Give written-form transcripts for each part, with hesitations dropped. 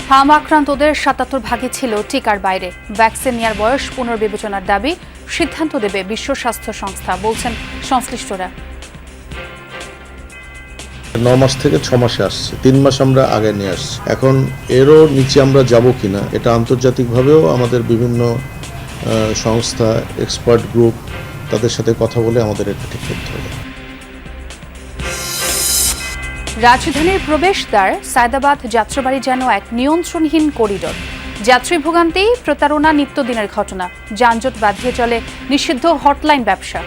হাম আক্রান্তদের ৭৭ ভাগই ছিল টিকার বাইরে। ভ্যাকসিন নেওয়ার বয়স পুনর্বিবেচনার দাবি, সিদ্ধান্ত দেবে বিশ্ব স্বাস্থ্য সংস্থা, বলছেন সংশ্লিষ্টরা। 9 মাস থেকে 6 মাসে আসছে, 3 মাস আমরা আগে নিয়ে আসছি। এখন এরও নিচে আমরা যাব কিনা, এটা আন্তর্জাতিকভাবেও আমাদের বিভিন্ন সংস্থা, এক্সপার্ট গ্রুপ, তাদের সাথে কথা বলে আমাদের এটা ঠিক করতে হবে। রাজধানীর প্রবেশদ্বার সায়দাবাদ যাত্রাবাড়ি যেন এক নিয়ন্ত্রণহীন করিডোর। যাত্রী ভোগান্তি, প্রতারণা নিত্যদিনের ঘটনা। যানজট বাঁধিয়ে চলে নিষিদ্ধ হটলাইন ব্যবসা।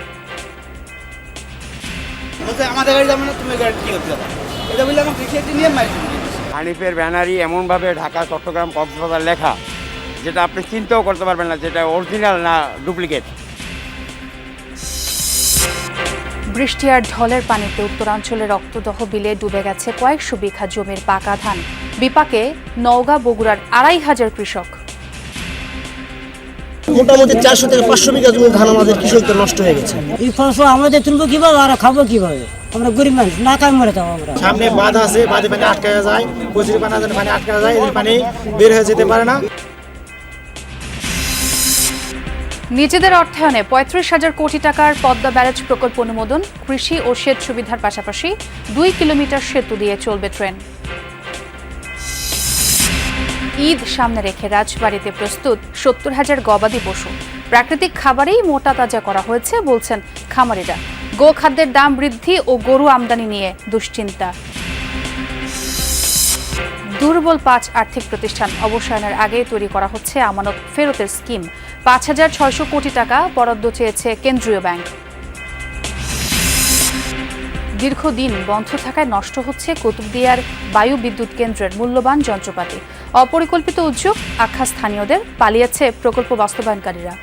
হানিফের ব্যানারই এমনভাবে ঢাকা, চট্টগ্রাম, কক্সবাজার লেখা, যেটা আপনি চিন্তাও করতে পারবেন না যেটা অরিজিনাল না ডুপ্লিকেট। বৃষ্টি আর ঢলের পানিতে উত্তরাঞ্চলে রক্তদহ বিলে ডুবে গেছে কয়েকশো বিঘা জমির পাকা ধান। বিপাকে নওগাঁ, বগুড়ার ২৫০০ কৃষক। মোটামুটি 400 থেকে 500 বিঘা জমি ধান আমাদের কৃষকদের নষ্ট হয়ে গেছে। এই ফসল আমাদের তুলবো কিভাবে আর খাবো কিভাবে? আমরা গরিব মানুষ, না কাজ মরে যাবো আমরা। সামনে বাঁধ আছে, বাঁধে পানি আটকে যায়, কচুরি পানা পানি আটকে যায়, এদের পানি বের হয়ে যেতে পারে না। নিজেদের অর্থায়নে ৩৫,০০০ কোটি টাকার পদ্মা ব্যারেজ প্রকল্প অনুমোদন। কৃষি ও সেচ সুবিধার পাশাপাশি 2 কিলোমিটার সেতু দিয়ে চলবে ট্রেন। ঈদ সামনে রেখে রাজবাড়িতে প্রস্তুত ৭০,০০০ গবাদি পশু। প্রাকৃতিক খাবারেই মোটা তাজা করা হয়েছে, বলছেন খামারিরা। গোখাদ্যের দাম বৃদ্ধি ও গরু আমদানি নিয়ে দুশ্চিন্তা। দুর্বল 5 আর্থিক প্রতিষ্ঠান অবসায়নের আগে তৈরি করা হচ্ছে আমানত ফেরতের স্কিম। ৫,৬০০ কোটি টাকা বরাদ্দ চেয়েছে কেন্দ্রীয় ব্যাংক। দীর্ঘদিন বন্ধ থাকায় নষ্ট হচ্ছে কুতুবদিয়ার বায়ু বিদ্যুৎ কেন্দ্রের মূল্যবান যন্ত্রপাতি। অপরিকল্পিত উদ্যোগ আখ্যা স্থানীয়দের, পালিয়েছে প্রকল্প বাস্তবায়নকারীরা।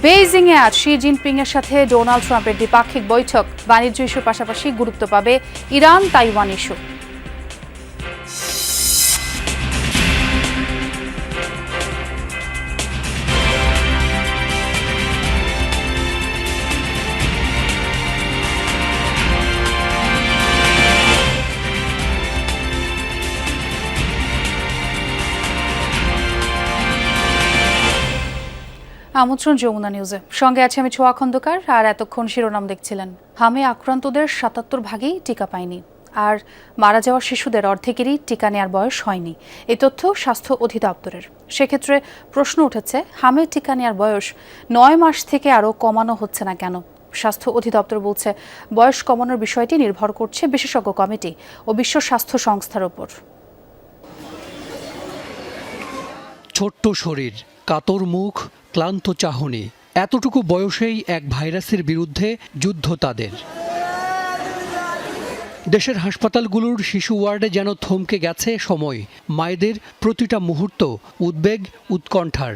বেইজিংয়ে আজ শি জিনপিংয়ের সাথে ডোনাল্ড ট্রাম্পের দ্বিপাক্ষিক বৈঠক। বাণিজ্য ইস্যুর পাশাপাশি গুরুত্ব পাবে ইরান তাইওয়ান ইস্যু। আমন্ত্রণ যমুনা নিউজে, সঙ্গে আছে আমি ছোয়া খন্দকার। আর এতক্ষণ শিরোনাম দেখছিলেন। হামে আক্রান্তদের ৭৭ ভাগই টিকা পায়নি, আর মারা যাওয়া শিশুদের অর্ধেকেরই টিকা নেওয়ার বয়স হয়নি। এই তথ্য স্বাস্থ্য অধিদপ্তরের। সেক্ষেত্রে প্রশ্ন উঠেছে, হামে টিকা নেওয়ার বয়স 9 মাস থেকে আরও কমানো হচ্ছে না কেন? স্বাস্থ্য অধিদপ্তর বলছে, বয়স কমানোর বিষয়টি নির্ভর করছে বিশেষজ্ঞ কমিটি ও বিশ্ব স্বাস্থ্য সংস্থার উপর। ছোট্ট শরীর, কাতর মুখ, ক্লান্ত চাহনি, এতটুকু বয়সেই এক ভাইরাসের বিরুদ্ধে যুদ্ধ তাদের। দেশের হাসপাতালগুলোর শিশু ওয়ার্ডে যেন থমকে গেছে সময়। মায়েদের প্রতিটা মুহূর্ত উদ্বেগ, উৎকণ্ঠার।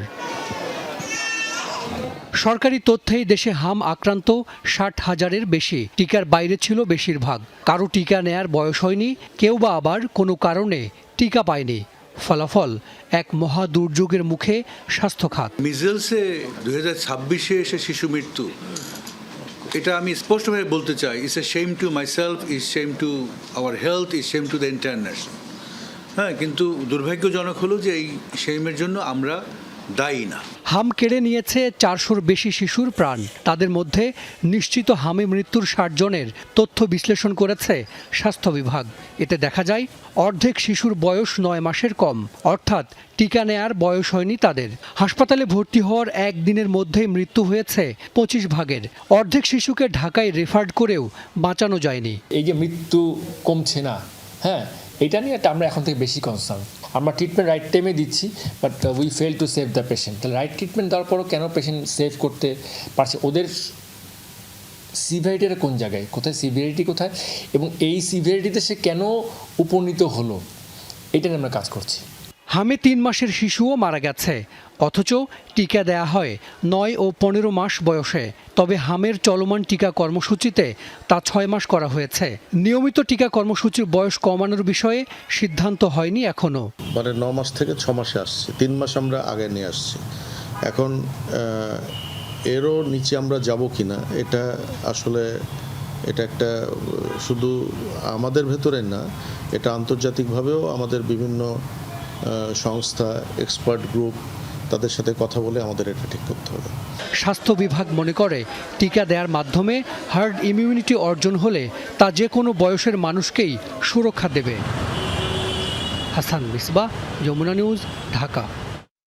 সরকারি তথ্যেই দেশে হাম আক্রান্ত ৬০,০০০-এর বেশি। টিকার বাইরে ছিল বেশিরভাগ। কারো টিকা নেয়ার বয়স হয়নি, কেউ বা আবার কোনো কারণে টিকা পায়নি। ফলাফল এক মহা দুর্যোগের মুখে স্বাস্থ্য খাত। মিজেলসে 2026-এ এসে শিশু মৃত্যু, এটা আমি স্পষ্টভাবে বলতে চাই, it's a shame to myself, is shame to our health, is shame to the entire nation. হ্যাঁ, কিন্তু দুর্ভাগ্যজনক হলো যে এই শেমের জন্য আমরা দায়ী না। হাম কেড়ে নিয়েছে 400-র বেশি শিশুর প্রাণ। তাদের মধ্যে নিশ্চিত হামে মৃত্যুর 60 জনের তথ্য বিশ্লেষণ করেছে স্বাস্থ্য বিভাগ। এতে দেখা যায় অর্ধেক শিশুর বয়স 9 মাসের কম, অর্থাৎ টিকা নেয়ার বয়স হয়নি তাদের। হাসপাতালে ভর্তি হওয়ার একদিনের মধ্যেই মৃত্যু হয়েছে 25 ভাগের। অর্ধেক শিশুকে ঢাকায় রেফার্ড করেও বাঁচানো যায়নি। এই যে মৃত্যু কমছে না, হ্যাঁ, এটা নিয়ে আমরা এখন থেকে বেশি কনসার্ন। আমরা ট্রিটমেন্ট রাইট টাইমে দিচ্ছি, but we fail to save the patient. তাহলে রাইট ট্রিটমেন্ট দেওয়ার পরও কেন পেশেন্ট সেভ করতে পারছে? ওদের সিভিয়ারিটিটা কোন জায়গায়, কোথায় সিভিয়ারিটি কোথায়, এবং এই সিভিয়ারিটিতে সে কেন উপনীত হলো, এটা নিয়ে আমরা কাজ করছি। হামে 3 মাসের শিশুও মারা গেছে, অথচ টিকা দেয়া হয় 9 ও 15 মাস বয়সে। তবে হামের চলমান টিকা কর্মসূচিতে তা 6 মাস করা হয়েছে। নিয়মিত টিকা কর্মসূচির বয়স কমানোর বিষয়ে সিদ্ধান্ত হয়নি এখনো। 9 মাস থেকে 6 মাসে আসছে, 3 মাস আমরা আগে নিয়ে আসছি। এখন এরও নিচে আমরা যাব কিনা, এটা আসলে এটা একটা শুধু আমাদের ভেতরে না, এটা আন্তর্জাতিকভাবেও আমাদের বিভিন্ন সংস্থা, এক্সপার্ট গ্রুপ, তাদের সাথে কথা বলে আমাদের এটা ঠিক করতে হবে। স্বাস্থ্য বিভাগ মনে করে টিকা দেওয়ার মাধ্যমে হার্ড ইমিউনিটি অর্জন হলে তা যে কোনো বয়সের মানুষকেই সুরক্ষা দেবে। হাসান মিসবাহ, যমুনা নিউজ, ঢাকা।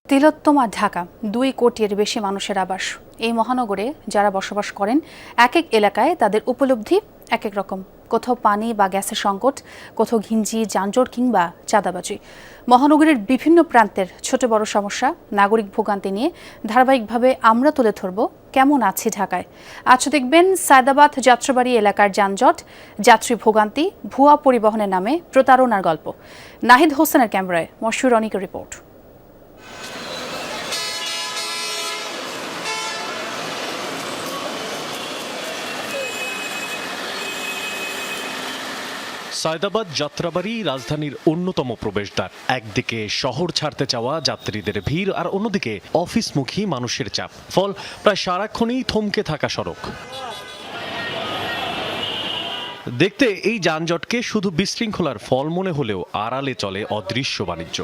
তিলোত্তমা ঢাকা 2 কোটির বেশি মানুষের আবাস। এই মহানগরে যারা বসবাস করেন এক এক এলাকায় তাদের উপলব্ধি এক এক রকম। কোথাও পানি বা গ্যাসের সংকট, কোথাও ঘিঞ্জি, যানজট কিংবা চাঁদাবাজি। মহানগরীর বিভিন্ন প্রান্তের ছোট বড় সমস্যা, নাগরিক ভোগান্তি নিয়ে ধারাবাহিকভাবে আমরা তুলে ধরব কেমন আছে ঢাকায়। আজ দেখবেন সায়দাবাদ যাত্রাবাড়ি এলাকার যানজট, যাত্রী ভোগান্তি, ভুয়া পরিবহনের নামে প্রতারণার গল্প। নাহিদ হোসেনের ক্যামেরায় মশহুর অনিকের রিপোর্ট। সায়দাবাদ যাত্রাবাড়ি রাজধানীর অন্যতম প্রবেশদ্বার। একদিকে শহর ছাড়তে চাওয়া যাত্রীদের ভিড়, আর অন্যদিকে অফিসমুখী মানুষের চাপ। ফল প্রায় সারাক্ষণই থমকে থাকা সড়ক। দেখতে এই যানজটকে শুধু বিশৃঙ্খলার ফল মনে হলেও আড়ালে চলে অদৃশ্য বাণিজ্য।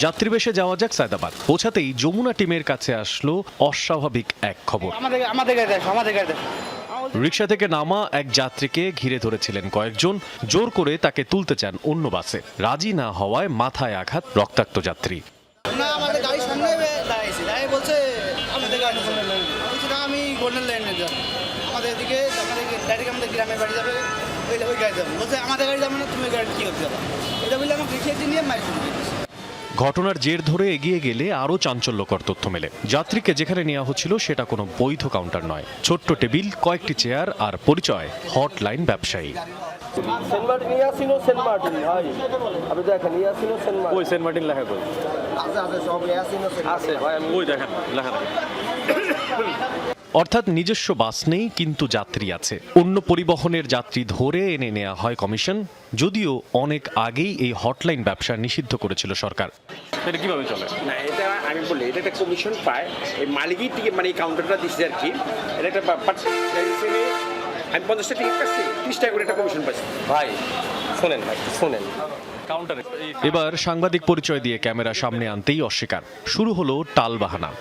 যাত্রীবেশে যাওয়া যাক সায়দাবাদ। পৌঁছাতেই যমুনা টিমের কাছে আসলো অস্বাভাবিক এক খবর। রিকশা থেকে নামা এক যাত্রীকে ঘিরে ধরেছিলেন কয়েকজন, জোর করে তাকে তুলতে চান অন্য বাসে। রাজি না হওয়ায় মাথায় আঘাত রক্তাক্ত যাত্রী। ঘটনার জের ধরে এগিয়ে গেলে আরও চাঞ্চল্যকর তথ্য মেলে। যাত্রীকে যেখানে নেওয়া হচ্ছিল সেটা কোনো বৈধ কাউন্টার নয়। ছোট্ট টেবিল, কয়েকটি চেয়ার আর পরিচয় হটলাইন ব্যবসায়ী। অর্থাৎ নিজস্ব বাস নেই, কিন্তু যাত্রী আছে। অন্য পরিবহনের যাত্রী ধরে এনে নেওয়া হয় কমিশন। যদিও অনেক আগেই এই হটলাইন ব্যবসা নিষিদ্ধ করেছিল সরকার। এটা কিভাবে চলে? না, এটা আমি বলি, এটা একটা কমিশন পায় এই মালিকই টিকিট, মানে এই কাউন্টারটা দিচ্ছে আর কি। এটা একটা আমি 50টা টিকিট কাটছি, 30 টাকা করে একটা কমিশন পাচ্ছি। ভাই শোনেন, শোনেন। কাউন্টারে এবার সাংবাদিক পরিচয় দিয়ে ক্যামেরা সামনে আনতেই অস্বীকার। শুরু হলো টালবাহানা।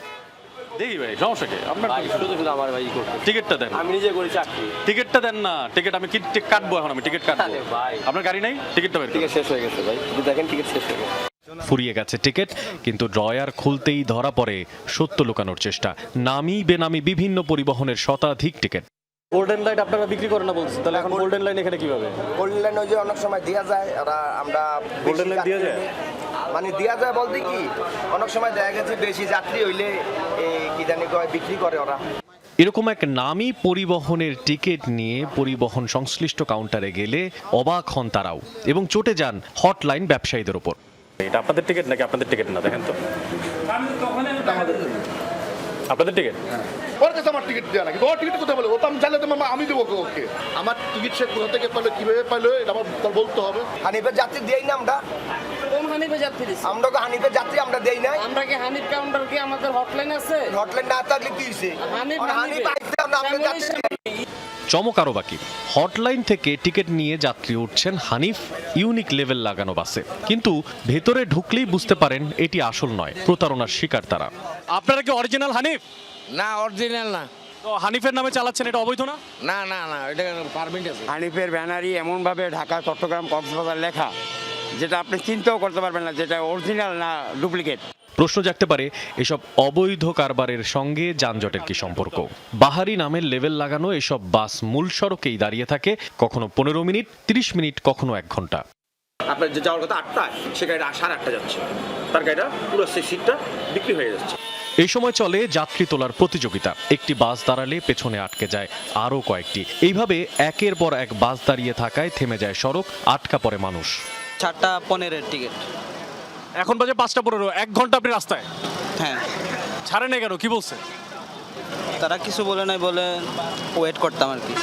দেখি ভাই, সমস্যা কি আপনার? শুধু আমার ভাই করতে টিকিটটা দেন। আমি নিজে করি চাকরি। টিকিটটা দেন না। টিকিট আমি কি কাটবো? এখন আমি টিকিট কাটবো। আপনার গাড়ি নাই? টিকিটটা বের করুন। টিকিট শেষ হয়ে গেছে ভাই, দেখেন টিকিট শেষ হয়ে গেছে। ফুরিয়ে গেছে টিকিট, কিন্তু ড্রয়ার খুলতেই ধরা পড়ে সত্য লুকানোর চেষ্টা। নামি বেনামি বিভিন্ন পরিবহনের শতাধিক টিকিট। গোল্ডেন লাইন আপনারা বিক্রি করেন না বলছেন, তাহলে এখন গোল্ডেন লাইন এখানে কিভাবে? গোল্ডেন লাইন ওই যে অনেক সময় দেওয়া যায়, ওরা আমরা গোল্ডেন লাইন দেওয়া যায়, মানে দেওয়া যায় বলতে কি অনেক সময় দেখা গেছে বেশি যাত্রী হইলে কি জানি কয় বিক্রি করে ওরা। এরকম এক নামী পরিবহনের টিকিট নিয়ে পরিবহন সংশ্লিষ্ট কাউন্টারে গেলে অবাক হন তারাও, এবং চটে যান হটলাইন ব্যবসায়ীদের ওপর। এটা আপনাদের টিকিট নাকি আপনাদের টিকিট না? দেখেন তো, আপনাদের টিকিট। ওর কাছে আমার টিকিট দেওয়া নাকি? ওর টিকিট কোথায় বলে? ও তো আমি জানলে তো আমি দেবো ওকে। আমার টিকিট সে কোথা থেকে পেলো, কিভাবে পেলো, এটা আমার বলতে হবে। হানিফের যাত্রী দেই না আমরা। কোন হানিফের যাত্রী দিছি? আমরা তো হানিফের যাত্রী আমরা দেই নাই। আমরা কি হানিফ কাউন্টার কি আমাদের হটলাইন আছে? হটলাইন না থাকলে কি হইছে? হানিফ আইছে, আমরা আপনাদের যাত্রী। চমক আরও বাকি, হটলাইন থেকে টিকিট নিয়ে যাত্রী উঠছেন হানিফ ইউনিক লেভেল লাগানো বাসে। কিন্তু ভেতরে ঢুকলেই বুঝতে পারেন এটি আসল নয়, প্রতারণার শিকার তারা। আপনারা কি অরিজিনাল হানিফ? না, অরিজিনাল না। তো হানিফের নামে চালাচ্ছেন, এটা অবৈধ না? না না না, এটা পারমিট আছে। হানিফের ব্যানারই এমনভাবে ঢাকা, চট্টগ্রাম, কক্সবাজার লেখা, যেটা আপনি চিন্তাও করতে পারবেন না যেটা অরিজিনাল না ডুপ্লিকেট। প্রশ্ন জাগতে পারে, এসব অবৈধ কারবারের সঙ্গে যানজটের কি সম্পর্ক? বাহারি নামের লেভেল লাগানো এসব বাস মূল সড়কেই দাঁড়িয়ে থাকে, কখনো 15 মিনিট, 30 মিনিট, কখনো 1 ঘন্টা। আপনার যে যাওয়ার কথা 8টায়, সে গাড়িটা 8:30 যাচ্ছে, তার গাড়িটা পুরো সেই সিটটা বিক্রি হয়ে যাচ্ছে। এই সময় চলে যাত্রী তোলার প্রতিযোগিতা। একটি বাস দাঁড়ালে পেছনে আটকে যায় আরও কয়েকটি। এইভাবে একের পর এক বাস দাঁড়িয়ে থাকায় থেমে যায় সড়ক, আটকা পড়ে মানুষ। 4:15 টিকিট, এখন বাজে 5:15, 1 ঘন্টা আপনি রাস্তায়। হ্যাঁ। ছাড়ে না কেন, কি বলছে? তারা কিছু বলে নাই, বলে ওয়েট করতাম আর কি।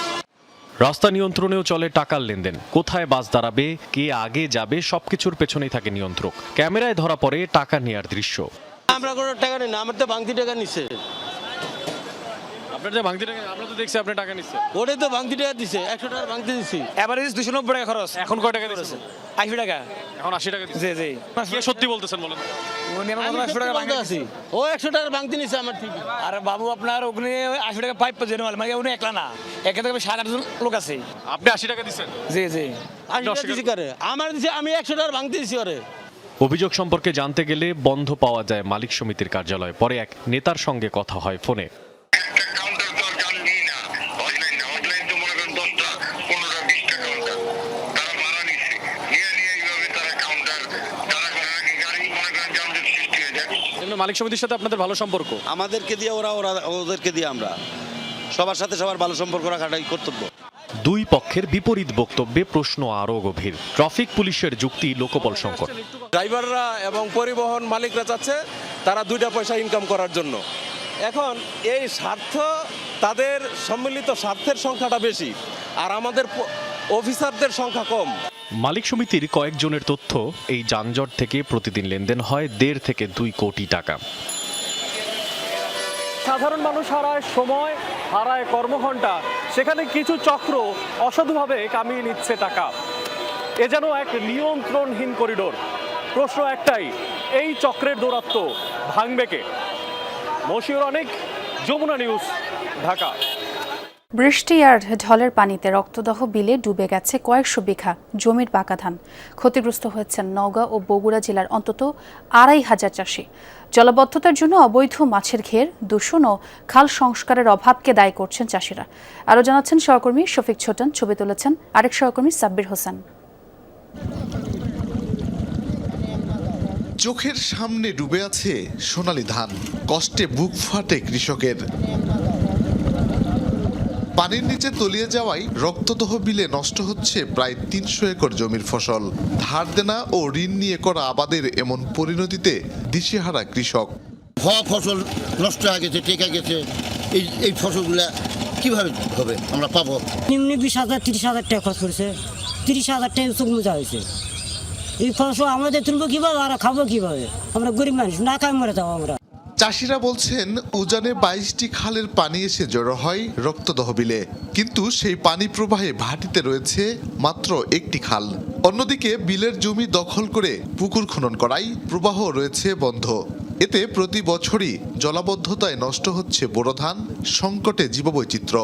রাস্তা নিয়ন্ত্রণেও চলে টাকার লেনদেন। কোথায় বাস দাঁড়াবে, কে আগে যাবে, সবকিছুর পেছনেই থাকে নিয়ন্ত্রক। ক্যামেরায় ধরা পড়ে টাকা নেওয়ার দৃশ্য। আমরা কোনো টাকা নেই না, আমার তো বাংতি টাকা নিছে। আপনার যে ভাঙতি টাকা আমরা তো দেখছি আপনি টাকা নিচ্ছেন। ওটাই তো ভাঙতি টাকা দিছে, 100 টাকার ভাঙতি দিছি। এভারেজ 290 টাকা খরচ। এখন কয় টাকা দিচ্ছেন? 80 টাকা। এখন 80 টাকা দিচ্ছেন। জি জি। কে সত্যি বলতেছেন বলেন? উনি আমার 100 টাকা ভাঙতি আছি। ও 100 টাকার ভাঙতি নিছে আমার ঠিক। আরে বাবু আপনার ওখানে 80 টাকা পাইপ পর্যন্ত মানে উনি একলা না। একা থেকে 7-8 জন লোক আছে। আপনি 80 টাকা দিচ্ছেন? জি জি। 80 টাকা দিছি করে। আমার দিছে আমি 100 টাকার ভাঙতি দিছি ওরে। অভিযোগ সম্পর্কে জানতে গেলে বন্ধ পাওয়া যায় মালিক সমিতির কার্যালয়। পরে এক নেতার সঙ্গে কথা হয় ফোনে। মালিক সমিতির সাথে আপনাদের ভালো সম্পর্ক? আমাদেরকে দিয়ে ওরা ওদেরকে দিয়ে আমরা সবার সাথে সবার ভালো সম্পর্ক রাখাটাই কর্তব্য। দুই পক্ষের বিপরীত বক্তব্যে প্রশ্ন আরও গভীর। ট্রাফিক পুলিশের যুক্তি লোকবল সংকট। ড্রাইভাররা এবং পরিবহন মালিকরা চাচ্ছে তারা 2টা পয়সা ইনকাম করার জন্য। এখন এই স্বার্থ, তাদের সম্মিলিত স্বার্থের সংখ্যাটা বেশি, আর আমাদের অফিসারদের সংখ্যা কম। মালিক সমিতির কয়েকজনের তথ্য, এই যানজট থেকে প্রতিদিন লেনদেন হয় 1.5 থেকে 2 কোটি টাকা। সাধারণ মানুষ হারায় সময়, হারায় কর্মঘণ্টা, সেখানে কিছু চক্র অসাধুভাবে কামিয়ে নিচ্ছে টাকা। এ যেন এক নিয়ন্ত্রণহীন করিডোর। প্রশ্ন একটাই, এই চক্রের দৌরাত্ম্য ভাঙবে কে? মশিউর অনেক, যমুনা নিউজ, ঢাকা। বৃষ্টি আর ঢলের পানিতে রক্তদহ বিলে ডুবে গেছে কয়েকশো বিঘা জমির পাকা ধান। ক্ষতিগ্রস্ত হয়েছেন নওগাঁ ও বগুড়া জেলার অন্তত 2,500 চাষি। জলাবদ্ধতার জন্য অবৈধ মাছের ঘের, দূষণ ও খাল সংস্কারের অভাবকে দায়ী করছেন চাষিরা। আরও জানাচ্ছেন সহকর্মী শফিক ছোটন, ছবি তুলেছেন আরেক সহকর্মী সাব্বির হোসেন। চোখের সামনে ডুবে আছে সোনালী ধান, কষ্টে বুক ফাটে কৃষকের। পানির নিচে তলিয়ে যাওয়ায় রক্তদহ বিলে নষ্ট হচ্ছে প্রায় 300 একর জমির ফসল। ধার দেনা ও ঋণ নিয়ে করা আবাদের এমন পরিণতিতে দিশেহারা কৃষক। হওয়া ফসল নষ্ট হয়ে গেছে, টেকে গেছে, এই ফসলগুলা কিভাবে হবে আমরা পাবো? নিম্নে 20,000-30,000 টাকা খরচ করেছে, 30,000 টাকা চোখ মোজা হয়েছে। এই ফসল আমাদের তুলবো কিভাবে আর খাবো কিভাবে? আমরা গরিব মানুষ, না খাই মরে যাবো আমরা। চাষিরা বলছেন উজানে 22টি খালের পানি এসে জড়ো হয় রক্তদহ বিলে, কিন্তু সেই পানি প্রবাহে ভাটিতে রয়েছে মাত্র একটি খাল। অন্যদিকে বিলের জমি দখল করে পুকুর খনন করায় প্রবাহ রয়েছে বন্ধ। এতে প্রতি বছরই জলাবদ্ধতায় নষ্ট হচ্ছে বোরো ধান, সংকটে জীববৈচিত্র্য।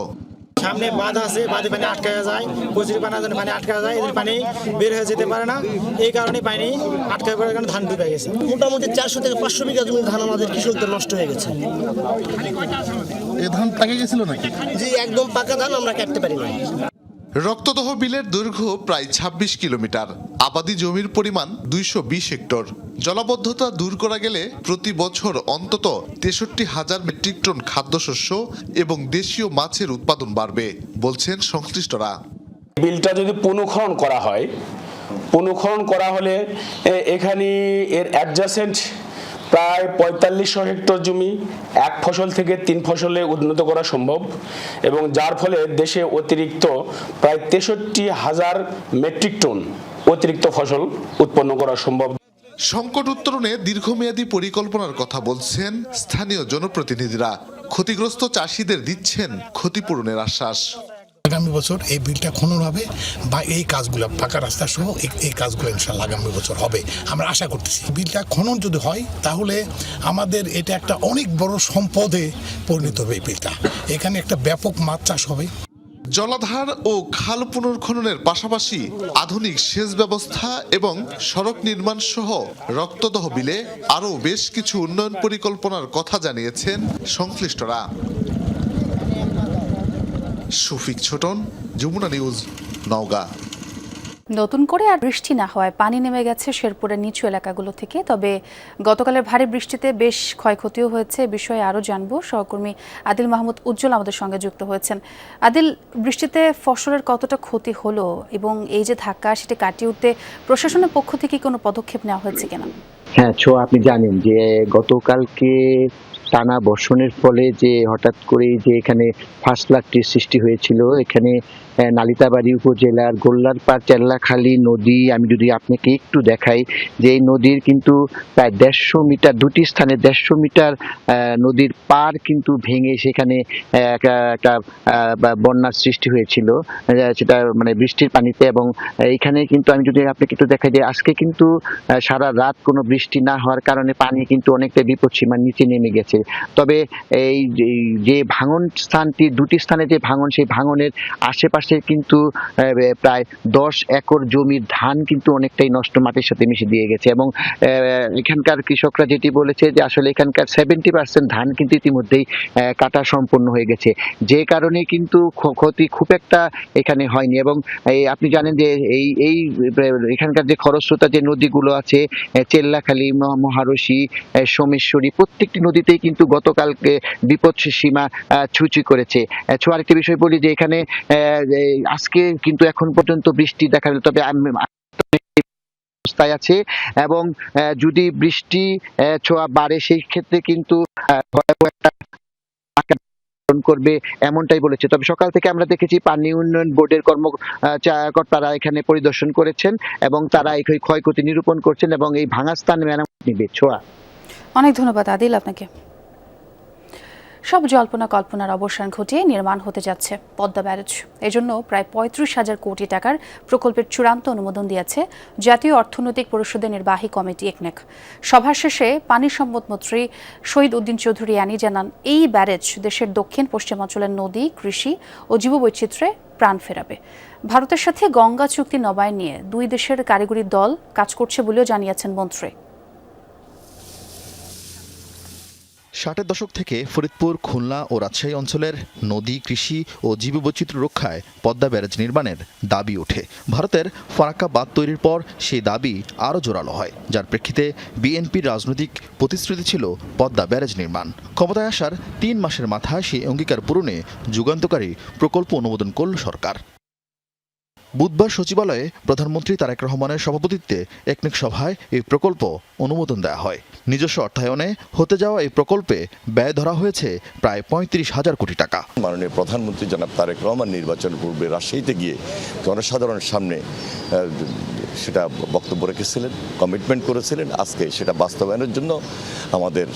সামনে বাঁধ আছে, বাঁধে পানি আটকা যায়, কচুরি পানা পানি আটকা যায়, এদের পানি বের হয়ে যেতে পারে না। এই কারণে পানি আটকা পড়ার কারণে ধান ডুবে গেছে। মোটামুটি 400 থেকে 500 বিঘা জমির ধান আমাদের কৃষকদের নষ্ট হয়ে গেছে। এই ধান পাকে গেছিল নাকি? জি, একদম পাকা ধান আমরা কাটতে পারি না। রক্তদহ বিলের দৈর্ঘ্য প্রায় 26 কিলোমিটার, আবাদি জমির পরিমাণ 220 হেক্টর। জলাবদ্ধতা দূর করা গেলে প্রতি বছর অন্তত 63,000 মেট্রিক টন খাদ্যশস্য এবং দেশীয় মাছের উৎপাদন বাড়বে বলছেন সংশ্লিষ্টরা। বিলটা যদি পুনঃখনন করা হয়, পুনঃখনন করা হলে এখানে এর অ্যাডজাসেন্ট প্রায় 4500 হেক্টর জমি 1 ফসল থেকে 3 ফসলে উন্নত করা সম্ভব, এবং যার ফলে দেশে অতিরিক্ত প্রায় 63,000 মেট্রিক টন অতিরিক্ত ফসল উৎপন্ন করা সম্ভব। সংকট উত্তরণে দীর্ঘমেয়াদী পরিকল্পনার কথা বলছেন স্থানীয় জনপ্রতিনিধিরা। ক্ষতিগ্রস্ত চাষিদের দিচ্ছেন ক্ষতিপূরণের আশ্বাস। আগামী বছর এই বিলটা খনন হবে বা এই কাজগুলো পাকা রাস্তা সহ এই কাজগুলো ইনশাআল্লাহ আগামী বছর হবে আমরা আশা করতেছি। বিলটা খনন যদি হয় তাহলে আমাদের এটা একটা অনেক বড় সম্পদে পরিণত হবে। এই বিলটা এখানে একটা ব্যাপক মাছ চাষ হবে। জলাধার ও খাল পুনর্খননের পাশাপাশি আধুনিক সেচ ব্যবস্থা এবং সড়ক নির্মাণ সহ রক্তদহ বিলে আরও বেশ কিছু উন্নয়ন পরিকল্পনার কথা জানিয়েছেন সংশ্লিষ্টরা। শফিক ছোটন, যমুনা নিউজ, নওগাঁ। নতুন করে আর বৃষ্টি না হওয়ায় পানি নেমে গেছে শেরপুরের নিচু এলাকাগুলো থেকে। তবে গতকালের ভারী বৃষ্টিতে বেশ ক্ষয়ক্ষতিও হয়েছে। বিষয়ে আরও জানবো, সহকর্মী আদিল মাহমুদ উজ্জ্বল আমাদের সঙ্গে যুক্ত হয়েছেন। আদিল, বৃষ্টিতে ফসলের কতটা ক্ষতি হলো এবং এই যে ধাক্কা সেটা কাটিয়ে উঠতে প্রশাসনের পক্ষ থেকে কোনো পদক্ষেপ নেওয়া হয়েছে কিনা? হ্যাঁ, আপনি জানেন যে গতকালকে টানা বর্ষণের ফলে যে হঠাৎ করেই যে এখানে ফার্স্ট ফ্লাডটির সৃষ্টি হয়েছিল, এখানে নালিতাবাড়ী উপজেলার গোল্লারপাড় চেল্লাখালী নদী আমি যদি আপনাকে একটু দেখাই, যে এই নদীর কিন্তু প্রায় 150 মিটার, দুটি স্থানে 150 মিটার নদীর পার কিন্তু ভেঙে সেখানে একটা বন্যার সৃষ্টি হয়েছিল, সেটা মানে বৃষ্টির পানিতে। এবং এইখানে কিন্তু আমি যদি আপনাকে একটু দেখাই যে আজকে কিন্তু সারা রাত কোনো বৃষ্টি না হওয়ার কারণে পানি কিন্তু অনেকটা বিপদসীমার নিচে নেমে গেছে। তবে এই যে ভাঙন স্থানটি, দুটি স্থানে যে ভাঙন, সেই ভাঙনের আশেপাশে কিন্তু প্রায় 10 একর জমির ধান কিন্তু অনেকটাই নষ্ট, মাটির সাথে মিশে দিয়ে গেছে। এবং এখানকার কৃষকরা যেটি বলেছে যে আসলে এখানকার 70% ধান কিন্তু ইতিমধ্যেই কাটা সম্পন্ন হয়ে গেছে, যে কারণে কিন্তু ক্ষতি খুব একটা এখানে হয়নি। এবং আপনি জানেন যে এই এখানকার যে খরস্রোতা যে নদীগুলো আছে, চেল্লাখালী, মহারশী, সোমেশ্বরী, প্রত্যেকটি নদীতেই কিন্তু গতকালকে বিপদ সীমা ছুঁচি করেছে। আরেকটি বিষয় বলি যে এখানে আজকে কিন্তু এখন পর্যন্ত বৃষ্টি দেখা যায়, তবে অবস্থায় আছে এবং যদি বৃষ্টি ছোঁয়া বাড়ে সেই ক্ষেত্রে কিন্তু করবে এমনটাই বলেছে। তবে সকাল থেকে আমরা দেখেছি পানি উন্নয়ন বোর্ডের কর্মকর্তারা এখানে পরিদর্শন করেছেন এবং তারা এই ক্ষয়ক্ষতি নিরূপণ করছেন এবং এই ভাঙা স্থান মেরামত নিবে। ছোঁয়া, অনেক ধন্যবাদ আদিল আপনাকে। সব জল্পনা কল্পনার অবসান ঘটিয়ে নির্মাণ হতে যাচ্ছে পদ্মা ব্যারেজ। এজন্য প্রায় 35,000 কোটি টাকার প্রকল্পের চূড়ান্ত অনুমোদন দিয়েছে জাতীয় অর্থনৈতিক পরিষদের নির্বাহী কমিটি একনেক। সভা শেষে পানি সম্পদ মন্ত্রী শহীদ উদ্দিন চৌধুরী আনি জানান, এই ব্যারেজ দেশের দক্ষিণ পশ্চিমাঞ্চলের নদী, কৃষি ও জীববৈচিত্র্যে প্রাণ ফেরাবে। ভারতের সাথে গঙ্গা চুক্তি নবায়ন নিয়ে দুই দেশের কারিগরি দল কাজ করছে বলেও জানিয়েছেন মন্ত্রী। 60-এর দশক থেকে ফরিদপুর, খুলনা ও রাজশাহী অঞ্চলের নদী, কৃষি ও জীববৈচিত্র্য রক্ষায় পদ্মা ব্যারেজ নির্মাণের দাবি ওঠে। ভারতের ফারাক্কা বাঁধ তৈরির পর সেই দাবি আরও জোরালো হয়, যার প্রেক্ষিতে বিএনপির রাজনৈতিক প্রতিশ্রুতি ছিল পদ্মা ব্যারেজ নির্মাণ। ক্ষমতায় আসার 3 মাসের মাথায় সেই অঙ্গীকার পূরণে যুগান্তকারী প্রকল্প অনুমোদন করল সরকার। বুধবার সচিবালয়ে প্রধানমন্ত্রী তারেক রহমানের সভাপতিত্বে একনেক সভায় এই প্রকল্প অনুমোদন দেওয়া হয়। নিজস্ব অর্থায়নে হতে যাওয়া এই প্রকল্পে ব্যয় ধরা হয়েছে প্রায় 35,000 কোটি টাকা। মাননীয় প্রধানমন্ত্রী জনাব তারেক রহমান নির্বাচন পূর্বে রাজশাহীতে গিয়ে জনসাধারণের সামনে সেটা বক্তব্য রেখেছিলেন, কমিটমেন্ট করেছিলেন। আজকে সেটা বাস্তবায়নের জন্য আমাদের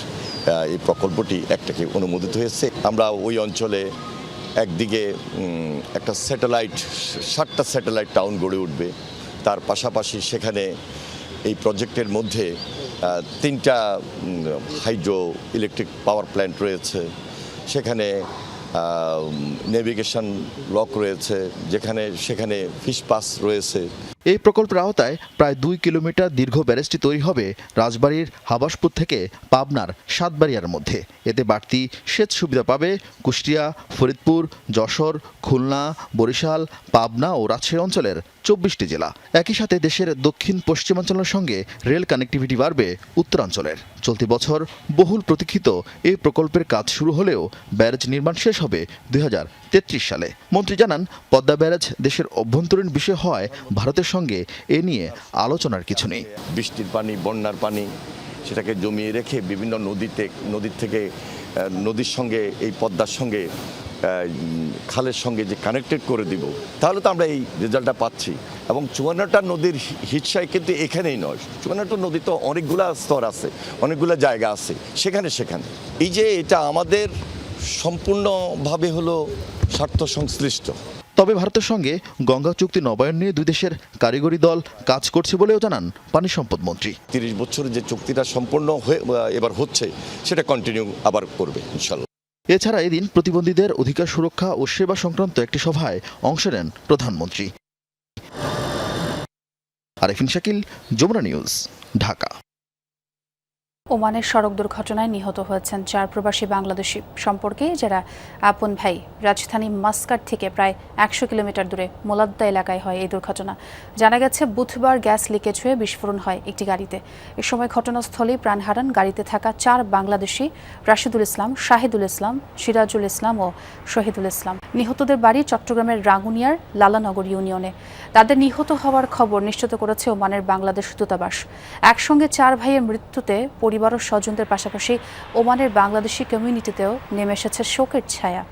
এই প্রকল্পটি একটাকে অনুমোদিত হয়েছে। আমরা ওই অঞ্চলে একদিকে একটা 7টা স্যাটেলাইট টাউন গড়ে উঠবে, তার পাশাপাশি সেখানে এই প্রজেক্টের মধ্যে 3টা হাইড্রো ইলেকট্রিক পাওয়ার প্ল্যান্ট রয়েছে, সেখানে নেভিগেশন লক রয়েছে, সেখানে ফিশ পাস রয়েছে। এই প্রকল্পের আওতায় প্রায় 2 কিলোমিটার দীর্ঘ ব্যারেজটি তৈরি হবে রাজবাড়ীর হাবাসপুর থেকে পাবনার সাতবাড়িয়ার মধ্যে। এতে বাড়তি সেচ সুবিধা পাবে কুষ্টিয়া, ফরিদপুর, যশোর, খুলনা, বরিশাল, পাবনা ও রাজশাহী অঞ্চলের 24টি জেলা। একই সাথে দেশের দক্ষিণ পশ্চিমাঞ্চলের সঙ্গে রেল কানেক্টিভিটি বাড়বে উত্তরাঞ্চলের। চলতি বছর বহুল প্রতীক্ষিত এই প্রকল্পের কাজ শুরু হলেও ব্যারেজ নির্মাণ শেষ হবে 2033 সালে। মন্ত্রী জানান, পদ্মা ব্যারেজ দেশের অভ্যন্তরীণ বিষয় হওয়ায় ভারতের সঙ্গে এ নিয়ে আলোচনার কিছু নেই। বৃষ্টির পানি, বন্যার পানি সেটাকে জমিয়ে রেখে বিভিন্ন নদীর সঙ্গে এই পদ্মার সঙ্গে খালের সঙ্গে যে কানেক্টেড করে দিব, তাহলে তো আমরা এই রেজাল্টটা পাচ্ছি। এবং 54টা নদীর হিস্সায় কিন্তু এখানেই নয়, 54টা নদী তো অনেকগুলা স্তর আছে, অনেকগুলো জায়গা আছে, সেখানে এই যে এটা আমাদের সম্পূর্ণভাবে হলো স্বার্থ সংশ্লিষ্ট। তবে ভারতের সঙ্গে গঙ্গা চুক্তি নবায়ন নিয়ে দুই দেশের কারিগরি দল কাজ করছে বলেও জানান পানি সম্পদ মন্ত্রী। 30 বছরের যে চুক্তিটা সম্পূর্ণ হয়ে এবার হচ্ছে, সেটা কন্টিনিউ আবার করবে ইনশাল্লাহ। এছাড়া এদিন প্রতিবন্ধীদের অধিকার সুরক্ষা ও সেবা সংক্রান্ত একটি সভায় অংশ নেন প্রধানমন্ত্রী। আরেফিন শাকিল, যমুনা নিউজ, ঢাকা। ওমানের সড়ক দুর্ঘটনায় নিহত হয়েছেন 4 প্রবাসী বাংলাদেশি সম্পর্কে যারা আপন ভাই। রাজধানী মাস্কাট থেকে প্রায় 100 কিলোমিটার দূরে মোলাদ্দা এলাকায় হয় এই দুর্ঘটনা। জানা গেছে বুধবার গ্যাস লিকেজ হয়ে বিস্ফোরণ হয় একটি গাড়িতে। এ সময় ঘটনাস্থলেই প্রাণ হারান গাড়িতে থাকা 4 বাংলাদেশি, রাশিদুল ইসলাম, শাহিদুল ইসলাম, সিরাজুল ইসলাম ও শহীদুল ইসলাম। নিহতদের বাড়ি চট্টগ্রামের রাঙ্গুনিয়ার লালানগর ইউনিয়নে। তাদের নিহত হওয়ার খবর নিশ্চিত করেছে ওমানের বাংলাদেশ দূতাবাস। একসঙ্গে 4 ভাইয়ের মৃত্যুতে পরিবার ও স্বজনদের পাশাপাশি ওমানের বাংলাদেশি কমিউনিটিতেও নেমে এসেছে শোকের ছায়া।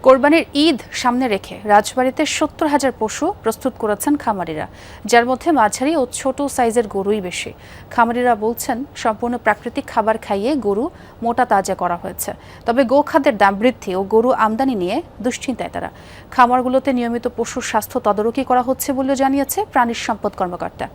কোরবানির ঈদ সামনে রেখে রাজবাড়ীতে ৭০,০০০ পশু প্রস্তুত করেছেন খামারিরা, যার মধ্যে মাঝারি ও ছোট সাইজের গরুই বেশি। খামারিরা বলছেন সম্পূর্ণ প্রাকৃতিক খাবার খাইয়ে গরু মোটা তাজা করা হয়েছে। তবে গোখাদ্যের দাম বৃদ্ধি ও গরু আমদানি নিয়ে দুশ্চিন্তায় তারা। খামারগুলোতে নিয়মিত পশুর স্বাস্থ্য তদারকি করা হচ্ছে বলেও জানিয়েছে প্রাণী সম্পদ কর্মকর্তা।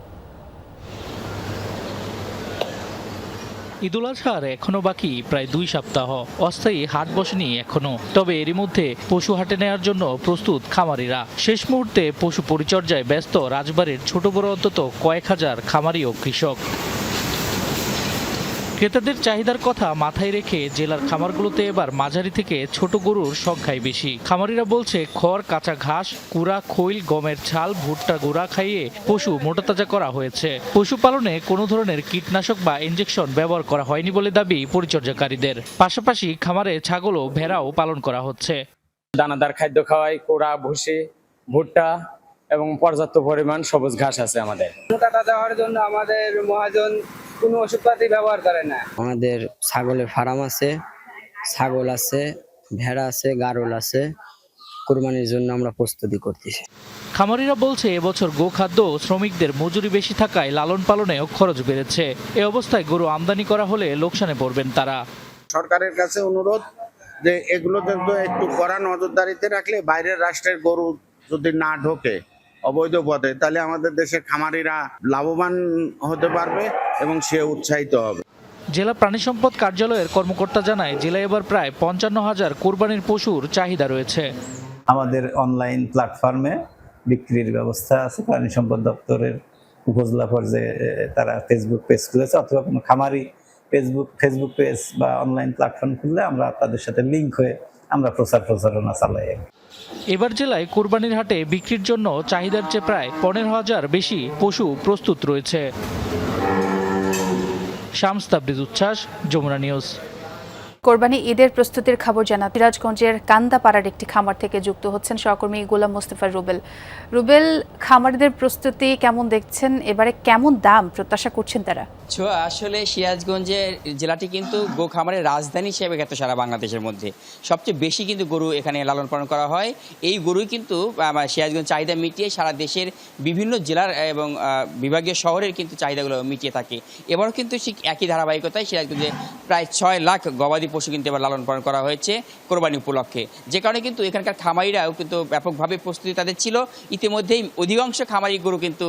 ঈদুল আজহার এখনো বাকি প্রায় 2 সপ্তাহ। অস্থায়ী হাট বসেনি এখনো, তবে এরই মধ্যে পশু হাটে নেওয়ার জন্য প্রস্তুত খামারিরা। শেষ মুহূর্তে পশু পরিচর্যায় ব্যস্ত রাজবাড়ীর ছোট বড় অন্তত কয়েক হাজার খামারি ও কৃষক। ক্রেতাদের চাহিদার কথা মাথায় রেখে জেলার খামারগুলোতে এবার মাঝারি থেকে ছোট গরুর সংখ্যাই বেশি। খামারিরা বলছে খড়, কাঁচা ঘাস, কুড়া, খৈল, গমের ছাল, ভুট্টা গুঁড়া খাইয়ে পশু মোটাতাজা করা হয়েছে। পশুপালনে কোনো ধরনের কীটনাশক বা ইনজেকশন ব্যবহার করা হয়নি বলে দাবি পরিচর্যাকারীদের। পাশাপাশি খামারে ছাগল ও ভেড়াও পালন করা হচ্ছে। দানাদার খাদ্য খাওয়াই, কোড়া, ভুসি, ভুট্টা এবং পর্যাপ্ত পরিমাণ সবুজ ঘাস আছে আমাদের। মোটাটা দেওয়ার জন্য আমাদের মহাজন কোনো ওষুধপাতি ব্যবহার করে না। আমাদের ছাগলের ফার্ম আছে, ছাগল আছে, ভেড়া আছে, গারল আছে। কুরবানির জন্য আমরা প্রস্তুতি করতেছি। খামারিরা বলছে এবছর গোখাদ্য শ্রমিকদের মজুরি বেশি থাকায় লালন পালনেও খরচ বেড়েছে। এ অবস্থায় গরু আমদানি করা হলে লোকসানে পড়বেন তারা। সরকারের কাছে অনুরোধ যে এগুলোতে একটু কড়া নজরদারিতে রাখলে বাইরের রাষ্ট্রের গরু যদি না ঢোকে অবৈধ পথে, তাহলে আমাদের দেশের খামারিরা লাভবান হতে পারবে এবং সে উৎসাহিত হবে। জেলা প্রাণী সম্পদ কার্যালয়ের কর্মকর্তা জানায় জেলায় এবার প্রায় 55,000 কোরবানির পশুর চাহিদা রয়েছে। আমাদের অনলাইন প্ল্যাটফর্মে বিক্রির ব্যবস্থা আছে। প্রাণী সম্পদ দপ্তরের উপজেলা পর্যায়ে তারা ফেসবুক পেজ খুলেছে, অথবা কোনো খামারি ফেসবুক পেজ বা অনলাইন প্ল্যাটফর্ম খুললে আমরা তাদের সাথে লিঙ্ক হয়ে আমরা প্রচারণা চালাই। এবার জেলায় কোরবানির হাটে বিক্রির জন্য চাহিদার চেয়ে প্রায় 15,000 বেশি পশু প্রস্তুত রয়েছে। শামস তাবরিজ উচ্ছ্বাস, যমুনা নিউজ। কোরবানি ঈদের প্রস্তুতির খবর জানা সিরাজগঞ্জের কান্দাপাড়ার একটি খামার থেকে যুক্ত হচ্ছেন সহকর্মী গোলাম মোস্তফা রুবেল। রুবেল, খামারিদের প্রস্তুতি কেমন দেখছেন? এবারে কেমন দাম প্রত্যাশা করছেন তারা? আসলে সিরাজগঞ্জের জেলাটি কিন্তু গো খামারের রাজধানী হিসেবে খ্যাত সারা বাংলাদেশের মধ্যে। সবচেয়ে বেশি কিন্তু গরু এখানে লালন পালন করা হয়। এই গরুই কিন্তু সিরাজগঞ্জ চাহিদা মিটিয়ে সারা দেশের বিভিন্ন জেলার এবং বিভাগীয় শহরের কিন্তু চাহিদাগুলো মিটিয়ে থাকে। এবারও কিন্তু ঠিক একই ধারাবাহিকতায় সিরাজগঞ্জে প্রায় 6 লাখ গবাদি পশু কিন্তু এবার লালন পালন করা হয়েছে কোরবানি উপলক্ষে, যে কারণে কিন্তু এখানকার খামারিরাও কিন্তু ব্যাপকভাবে প্রস্তুতি তাদের ছিল। ইতিমধ্যেই অধিকাংশ খামারি গরু কিন্তু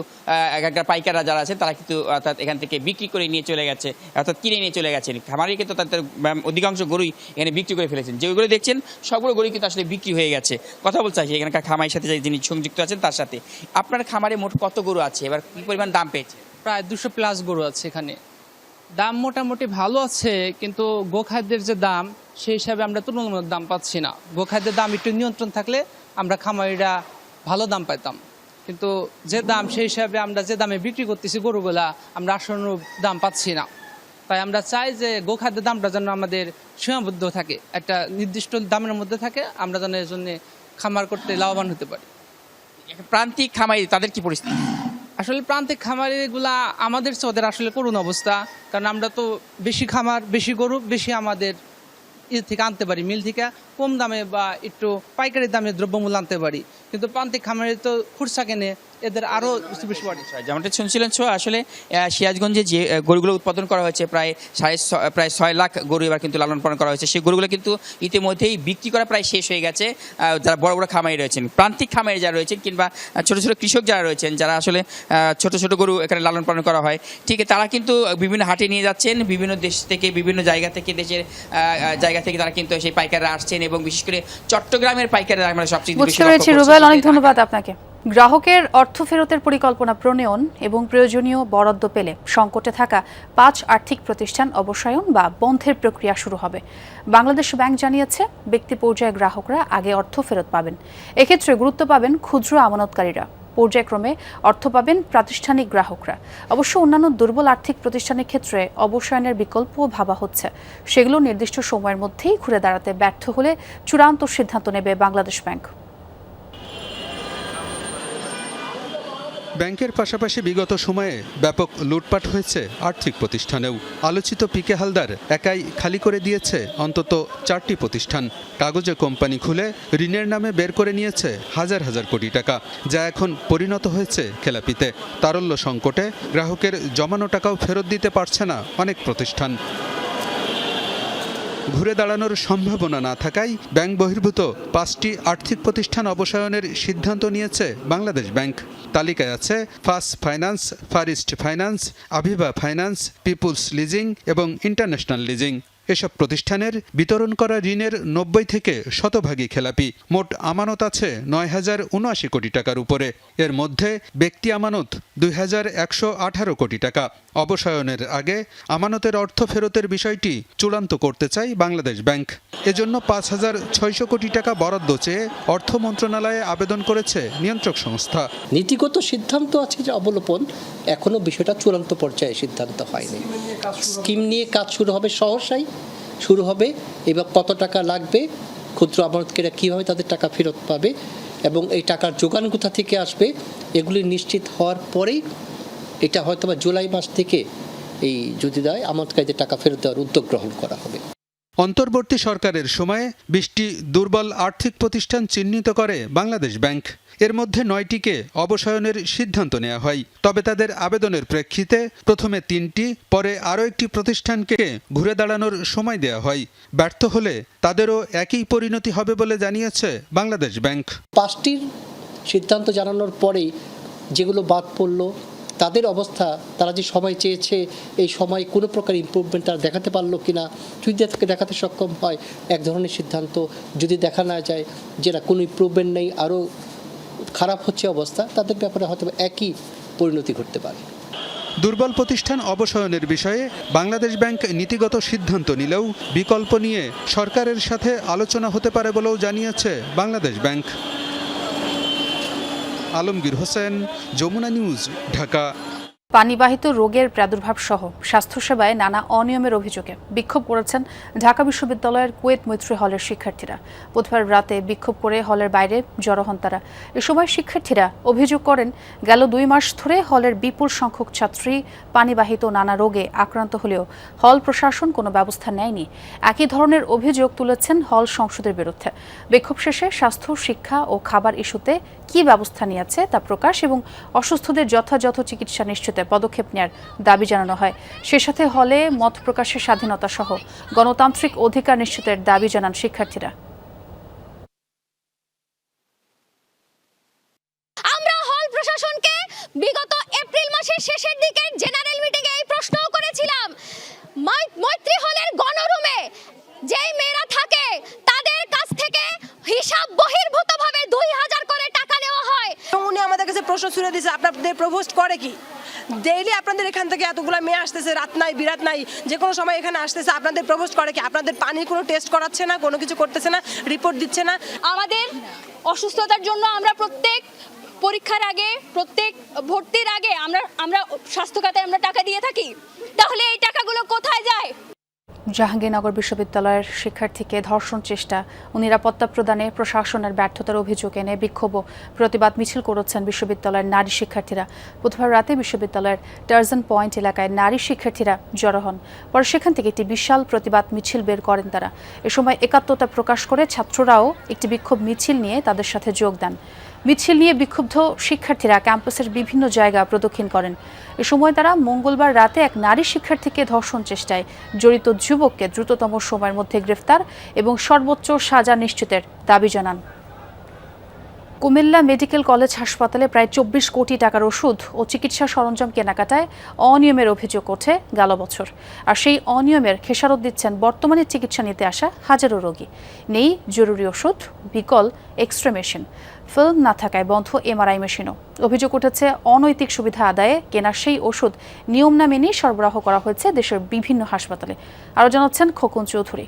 এখানকার পাইকাররা যারা আছেন তারা কিন্তু অর্থাৎ এখান থেকে বিক্রি করে নিয়ে চলে গেছে, অর্থাৎ কিনে নিয়ে চলে গেছেন। খামারি কিন্তু তাদের অধিকাংশ গরুই এখানে বিক্রি করে ফেলেছেন। যেগুলো দেখছেন সবগুলো গরু কিন্তু আসলে বিক্রি হয়ে গেছে। কথা বলতে চাইছি এখানকার খামারির সাথে যিনি সংযুক্ত আছেন তার সাথে। আপনার খামারে মোট কত গরু আছে, এবার কি পরিমাণ দাম পেয়েছে? প্রায় 200+ গরু আছে এখানে। দাম মোটামুটি ভালো আছে, কিন্তু গোখাদ্যের যে দাম সেই হিসাবে আমরা তুলনামূলক দাম পাচ্ছি না। গোখাদ্যের দাম একটু নিয়ন্ত্রণ থাকলে আমরা খামারিরা ভালো দাম পাইতাম, কিন্তু যে দাম সেই হিসাবে আমরা যে দামে বিক্রি করতেছি গরুগুলা আমরা আশানুরূপ দাম পাচ্ছি না। তাই আমরা চাই যে গোখাদ্যের দামটা যেন আমাদের সীমাবদ্ধ থাকে, একটা নির্দিষ্ট দামের মধ্যে থাকে, আমরা যেন এর জন্য খামার করতে লাভবান হতে পারি। প্রান্তিক খামারি তাদের কি পরিস্থিতি? আসলে প্রান্তিক খামারিগুলা আমাদের চেয়ে ওদের আসলে করুণ অবস্থা, কারণ আমরা তো বেশি খামার, বেশি গরু, বেশি আমাদের থেকে আনতে পারি, মিল থেকে কম দামে বা একটু পাইকারি দামে দ্রব্যমূল্য আনতে পারি, কিন্তু প্রান্তিক খামারে তো খুচরা কেনে, এদের আরও বেশি পড়ে। যেমনটা শুনছিলেন আসলে সিরাজগঞ্জে যে গরুগুলো উৎপাদন করা হয়েছে প্রায় 6 লাখ গরু এবার কিন্তু লালন পালন করা হয়েছে। সেই গরুগুলো কিন্তু ইতিমধ্যেই বিক্রি করা প্রায় শেষ হয়ে গেছে। যারা বড় বড় খামারি রয়েছেন, প্রান্তিক খামারি যারা রয়েছেন, কিংবা ছোট ছোট কৃষক যারা রয়েছেন, যারা আসলে ছোট ছোট গরু এখানে লালন পালন করা হয়, ঠিক তারা কিন্তু বিভিন্ন হাটে নিয়ে যাচ্ছেন। বিভিন্ন দেশ থেকে, বিভিন্ন জায়গা থেকে, দেশের জায়গা থেকে তারা কিন্তু সেই পাইকাররা আসছেন, এবং বিশেষ করে চট্টগ্রামের পাইকাররা আমরা সবচেয়ে বেশি লক্ষ্য করছি। রুবেল, অনেক ধন্যবাদ আপনাকে। গ্রাহকের অর্থ ফেরতের পরিকল্পনা প্রণয়ন এবং প্রয়োজনীয় বরাদ্দ পেলে সংকটে থাকা 5 আর্থিক প্রতিষ্ঠান অবসায়ন বা বন্ধের প্রক্রিয়া শুরু হবে। বাংলাদেশ ব্যাংক জানিয়েছে ব্যক্তি পর্যায়ে গ্রাহকরা আগে অর্থ ফেরত পাবেন। এক্ষেত্রে গুরুত্ব পাবেন ক্ষুদ্র আমানতকারীরা, পর্যায়ক্রমে অর্থ পাবেন প্রাতিষ্ঠানিক গ্রাহকরা। অবশ্য অন্যান্য দুর্বল আর্থিক প্রতিষ্ঠানের ক্ষেত্রে অবসায়নের বিকল্পও ভাবা হচ্ছে। সেগুলো নির্দিষ্ট সময়ের মধ্যেই ঘুরে দাঁড়াতে ব্যর্থ হলে চূড়ান্ত সিদ্ধান্ত নেবে বাংলাদেশ ব্যাংক। ব্যাংকের পাশাপাশি বিগত সময়ে ব্যাপক লুটপাট হয়েছে আর্থিক প্রতিষ্ঠানেও। আলোচিত পিকে হালদার একাই খালি করে দিয়েছে অন্তত 4টি প্রতিষ্ঠান। কাগজে কোম্পানি খুলে ঋণের নামে বের করে নিয়েছে হাজার হাজার কোটি টাকা, যা এখন পরিণত হয়েছে খেলাপিতে। তারল্য সংকটে গ্রাহকের জমানো টাকাও ফেরত দিতে পারছে না অনেক প্রতিষ্ঠান। ঘুরে দাঁড়ানোর সম্ভাবনা না থাকায় ব্যাংক বহির্ভূত 5টি আর্থিক প্রতিষ্ঠান অবসায়নের সিদ্ধান্ত নিয়েছে বাংলাদেশ ব্যাংক। তালিকায় আছে first finance, far east finance, Aviva finance, peoples leasing এবং ইন্টারন্যাশনাল লিজিং। এসব প্রতিষ্ঠানের বিতরণ করা ঋণের 90 থেকে শতভাগই খেলাপি। মোট আমানত আছে 9,079 কোটি টাকার উপরে। এর মধ্যে ব্যক্তি আমানত 2,118 কোটি টাকা। অবসায়নের আগে আমানতের অর্থ ফেরতের বিষয়টি চূড়ান্ত করতে চায় বাংলাদেশ ব্যাংক। এজন্য 5,600 কোটি টাকা বরাদ্দ চেয়ে অর্থ মন্ত্রণালয়ে আবেদন করেছে নিয়ন্ত্রক সংস্থা। নীতিগত সিদ্ধান্ত আছে যে অবলোপন, এখনো বিষয়টা চূড়ান্ত পর্যায়ে সিদ্ধান্ত হয়নি। স্কিম নিয়ে কাজ শুরু হবে, সহসাই শুরু হবে। এবার কত টাকা লাগবে, ক্ষুদ্র আমানতকারীরা কীভাবে তাদের টাকা ফেরত পাবে এবং এই টাকার যোগান কোথা থেকে আসবে, এগুলি নিশ্চিত হওয়ার পরেই এটা হয়তো বা জুলাই মাস থেকে এই যদি দেয় আমানতকারীদের টাকা ফেরত দেওয়ার উদ্যোগ গ্রহণ করা হবে। অন্তর্বর্তী সরকারের সময়ে 20টি দুর্বল আর্থিক প্রতিষ্ঠান চিহ্নিত করে বাংলাদেশ ব্যাংক। এর মধ্যে 9টিকে অবসায়নের সিদ্ধান্ত নেওয়া হয়। তবে তাদের আবেদনের প্রেক্ষিতে প্রথমে 3টি, পরে আরও একটি প্রতিষ্ঠানকে ঘুরে দাঁড়ানোর সময় দেওয়া হয়। ব্যর্থ হলে তাদেরও একই পরিণতি হবে বলে জানিয়েছে বাংলাদেশ ব্যাংক। 5টির সিদ্ধান্ত জানানোর পরেই যেগুলো বাদ পড়ল তাদের অবস্থা, তারা যে সময় চেয়েছে এই সময় কোনো প্রকার ইমপ্রুভমেন্ট তারা দেখাতে পারলো কিনা, যদি দেখাতে সক্ষম হয় এক ধরনের সিদ্ধান্ত, যদি দেখা না যায় যেটা কোনো ইমপ্রুভমেন্ট নেই, আরও খারাপ হচ্ছে অবস্থা, তাদের ব্যাপারে হয়তো একই পরিণতি ঘটতে পারে। দুর্বল প্রতিষ্ঠান অবসায়নের বিষয়ে বাংলাদেশ ব্যাংক নীতিগত সিদ্ধান্ত নিলেও বিকল্প নিয়ে সরকারের সাথে আলোচনা হতে পারে বলেও জানিয়েছে বাংলাদেশ ব্যাংক। আলমগীর হোসেন, যমুনা নিউজ, ঢাকা। পানিবাহিত রোগের প্রাদুর্ভাব সহ স্বাস্থ্যসেবায় নানা অনিয়মের অভিযোগে বিক্ষোভ করেছেন ঢাকা বিশ্ববিদ্যালয়ের কুয়েত মৈত্রী হলের শিক্ষার্থীরা। বুধবার রাতে বিক্ষোভ করে হলের বাইরে জড়ো হন তারা। এ সময় শিক্ষার্থীরা অভিযোগ করেন, গেল 2 মাস ধরে হলের বিপুল সংখ্যক ছাত্রী পানিবাহিত নানা রোগে আক্রান্ত হলেও হল প্রশাসন কোনো ব্যবস্থা নেয়নি। একই ধরনের অভিযোগ তুলেছেন হল সংসদের বিরুদ্ধে। বিক্ষোভ শেষে স্বাস্থ্য, শিক্ষা ও খাবার ইস্যুতে কী ব্যবস্থা নিয়েছে তা প্রকাশ এবং অসুস্থদের যথাযথ চিকিৎসা নিশ্চিতে পদক্ষেপ নেওয়ার দাবি জানানো হয়। সে সাথে হলে মত প্রকাশের স্বাধীনতা সহ গণতান্ত্রিক অধিকার নিশ্চিতের দাবি জানান শিক্ষার্থীরা। আমরা হল প্রশাসনকে বিগত এপ্রিল মাসের শেষের দিকে জেনারেল মিটিংয়ে এই প্রশ্নও করেছিলাম, মৈত্রী হলের গণরুমে যেই মেয়েরা থাকে তাদের কাছ থেকে হিসাব বহির্ভূতভাবে 2,000 করে টাকা নেওয়া হয়। উনি আমাদের কাছে প্রশ্ন ছুড়ে দিয়েছে, আপনাদের প্রপোজ করে কি? ডেইলি আপনাদের এখান থেকে এতগুলো মেয়ে আসতেছে, রাত নাই বিরাত নাই, যে কোনো সময় এখানে আসতেছে, আপনাদের প্রপোজ করে কি? আপনাদের পানির কোনো টেস্ট করাচ্ছে না, কোনো কিছু করতেছে না, রিপোর্ট দিচ্ছে না। আমাদের অসুস্থতার জন্য আমরা প্রত্যেক পরীক্ষার আগে, প্রত্যেক ভর্তির আগে আমরা স্বাস্থ্য খাতে আমরা টাকা দিয়ে থাকি, তাহলে এই টাকাগুলো কোথায় যায়? জাহাঙ্গীরনগর বিশ্ববিদ্যালয়ের শিক্ষার্থীকে ধর্ষণ চেষ্টা ও নিরাপত্তা প্রদানে প্রশাসনের ব্যর্থতার অভিযোগ এনে বিক্ষোভ ও প্রতিবাদ মিছিল করেছেন বিশ্ববিদ্যালয়ের নারী শিক্ষার্থীরা। বুধবার রাতে বিশ্ববিদ্যালয়ের টার্জন পয়েন্ট এলাকায় নারী শিক্ষার্থীরা জড়ো হন। পরে সেখান থেকে একটি বিশাল প্রতিবাদ মিছিল বের করেন তারা। এ সময় একাত্মতা প্রকাশ করে ছাত্ররাও একটি বিক্ষোভ মিছিল নিয়ে তাদের সাথে যোগ দেন। মিছিল নিয়ে বিক্ষুব্ধ শিক্ষার্থীরা ক্যাম্পাসের বিভিন্ন জায়গা প্রদক্ষিণ করেন। এ সময় তারা মঙ্গলবার রাতে এক নারী শিক্ষার্থীকে ধর্ষণ চেষ্টায় জড়িত যুবককে দ্রুততম সময়ের মধ্যে গ্রেফতার এবং সর্বোচ্চ সাজা নিশ্চিতের দাবি জানান। কুমিল্লা মেডিকেল কলেজ হাসপাতালে প্রায় 24 কোটি টাকার ওষুধ ও চিকিৎসা সরঞ্জাম কেনাকাটায় অনিয়মের অভিযোগ ওঠে গেল বছর। আর সেই অনিয়মের খেসারত দিচ্ছেন বর্তমানে চিকিৎসা নিতে আসা হাজারো রোগী। নেই জরুরি ওষুধ, বিকল এক্স-রে মেশিন, ফিল্ম না থাকায় বন্ধ এমআরআই মেশিনও। অভিযোগ উঠেছে অনৈতিক সুবিধা আদায়ে কেনা সেই ওষুধ নিয়ম না মেনেই সরবরাহ করা হয়েছে দেশের বিভিন্ন হাসপাতালে। আরও জানাচ্ছেন খোকন চৌধুরী।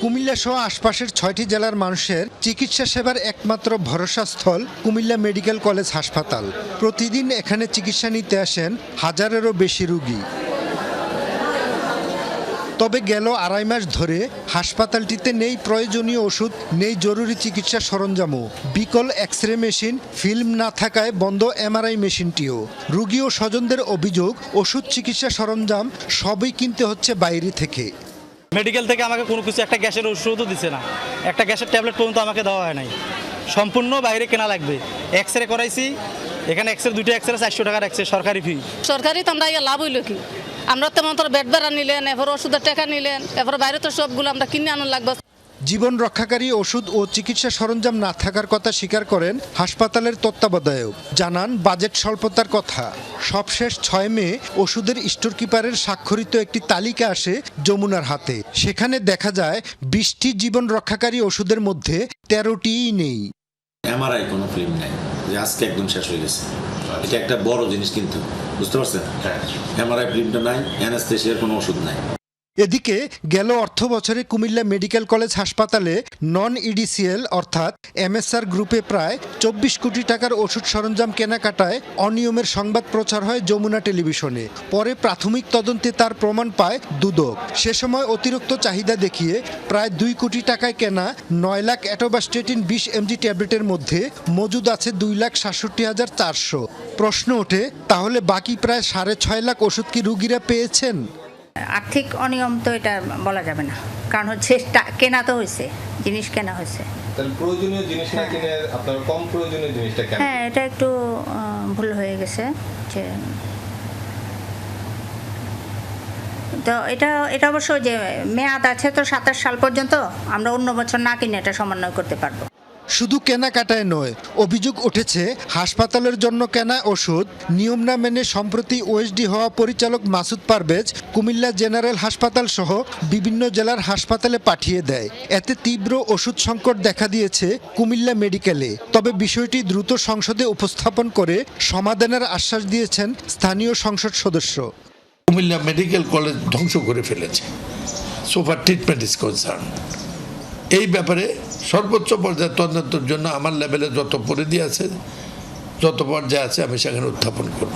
কুমিল্লা সহ আশপাশের 6টি জেলার মানুষের চিকিৎসা সেবার একমাত্র ভরসাস্থল কুমিল্লা মেডিকেল কলেজ হাসপাতাল। প্রতিদিন এখানে চিকিৎসা নিতে আসেন হাজারেরও বেশি রোগী। তবে গেল 2.5 মাস ধরে হাসপাতালটিতে নেই প্রয়োজনীয় ওষুধ, নেই জরুরি চিকিৎসা সরঞ্জামও। বিকল এক্স-রে মেশিন, ফিল্ম না থাকায় বন্ধ এমআরআই মেশিনটিও। রোগী ও স্বজনদের অভিযোগ, ওষুধ, চিকিৎসা সরঞ্জাম সবই কিনতে হচ্ছে বাইরে থেকে। মেডিকেল থেকে আমাকে কোনো কিছু, একটা গ্যাসের ওষুধও দিচ্ছে না, একটা গ্যাসের ট্যাবলেট পর্যন্ত আমাকে দেওয়া হয় নাই, সম্পূর্ণ বাইরে কেনা লাগবে। এক্স-রে করাইছি, এখানে এক্স-রে, 2টা এক্স-রে 400 টাকার এক্স-রে, সরকারি ফি। সরকারি তো আমরা লাভ হইল কি, আমরা তেমন তোর বেড ভাড়া নিলেন, এরপর ওষুধের টাকা নিলেন, এরপর বাইরে তো সবগুলো আমরা কিনে আনার লাগবে। জীবন রক্ষাকারী ওষুধ ও চিকিৎসা সরঞ্জাম না থাকার কথা স্বীকার করেন হাসপাতালের তত্ত্বাবধায়ক। জানান বাজেট স্বল্পতার কথা। সবশেষ 6 মে ওষুধের স্টোর কিপারের স্বাক্ষরিত একটি তালিকা আসে যমুনার হাতে। সেখানে দেখা যায় 20টি জীবন রক্ষাকারী ওষুধের মধ্যে 13টিই নেই। এমআরআই কোনো ফিল্ম নেই, যে আজকে একদম শেষ হয়ে গেছে। এটা একটা বড় জিনিস, কিন্তু বুঝতে পারছেন, এমআরআই ফিল্মটা নাই, অ্যানেস্থেসিয়ার কোনো ওষুধ নাই। এদিকে গেল অর্থ বছরে কুমিল্লা মেডিকেল কলেজ হাসপাতালে নন ইডিসিএল অর্থাৎ এমএসআর গ্রুপে প্রায় 24 কোটি টাকার ওষুধ সরঞ্জাম কেনাকাটায় অনিয়মের সংবাদ প্রচার হয় যমুনা টেলিভিশনে। পরে প্রাথমিক তদন্তে তার প্রমাণ পায় দুদক। সে সময় অতিরিক্ত চাহিদা দেখিয়ে প্রায় 2 কোটি টাকায় কেনা 9 লাখ অ্যাটোবাস্টেটিন 20 mg ট্যাবলেটের মধ্যে মজুদ আছে 2,67,400। প্রশ্ন ওঠে, তাহলে বাকি প্রায় 6.5 লাখ ওষুধ কি রোগীরা পেয়েছেন? আর্থিক অনিয়ম তো এটা বলা যাবে না, কারণ হচ্ছে কেনা তো হয়েছে, জিনিস কেনা হয়েছে। তাহলে প্রয়োজনীয় জিনিস না কিনে আপনারা কম প্রয়োজনীয় জিনিসটা কেন? হ্যাঁ, এটা একটু ভুল হয়ে গেছে। যে তো এটা অবশ্য যে মেয়াদ আছে তো 27 সাল পর্যন্ত, আমরা অন্য বছর না কিনে এটা সমন্বয় করতে পারবো। শুধু কেনাকাটায় নয়, অভিযোগ উঠেছে হাসপাতালের জন্য কেনা ওষুধ নিয়ম না মেনে সম্প্রতি ওএসডি হওয়া পরিচালক মাসুদ পারভেজ কুমিল্লা জেনারেল হাসপাতাল সহ বিভিন্ন জেলার হাসপাতালে পাঠিয়ে দেয়। এতে তীব্র ওষুধ সংকট দেখা দিয়েছে কুমিল্লা মেডিকেলে। তবে বিষয়টি দ্রুত সংসদে উপস্থাপন করে সমাধানের আশ্বাস দিয়েছেন স্থানীয় সংসদ সদস্য। কুমিল্লা মেডিকেল কলেজ ধ্বংস করে ফেলেছে সোফার ট্রিটমেন্ট ইজ কনসার্ন। এই ব্যাপারে সর্বোচ্চ পর্যায়ে তদন্তের জন্য আমার লেভেলে যত পরিধি আছে, যত পর্যায়ে আছে, আমি সেখানে উত্থাপন করব।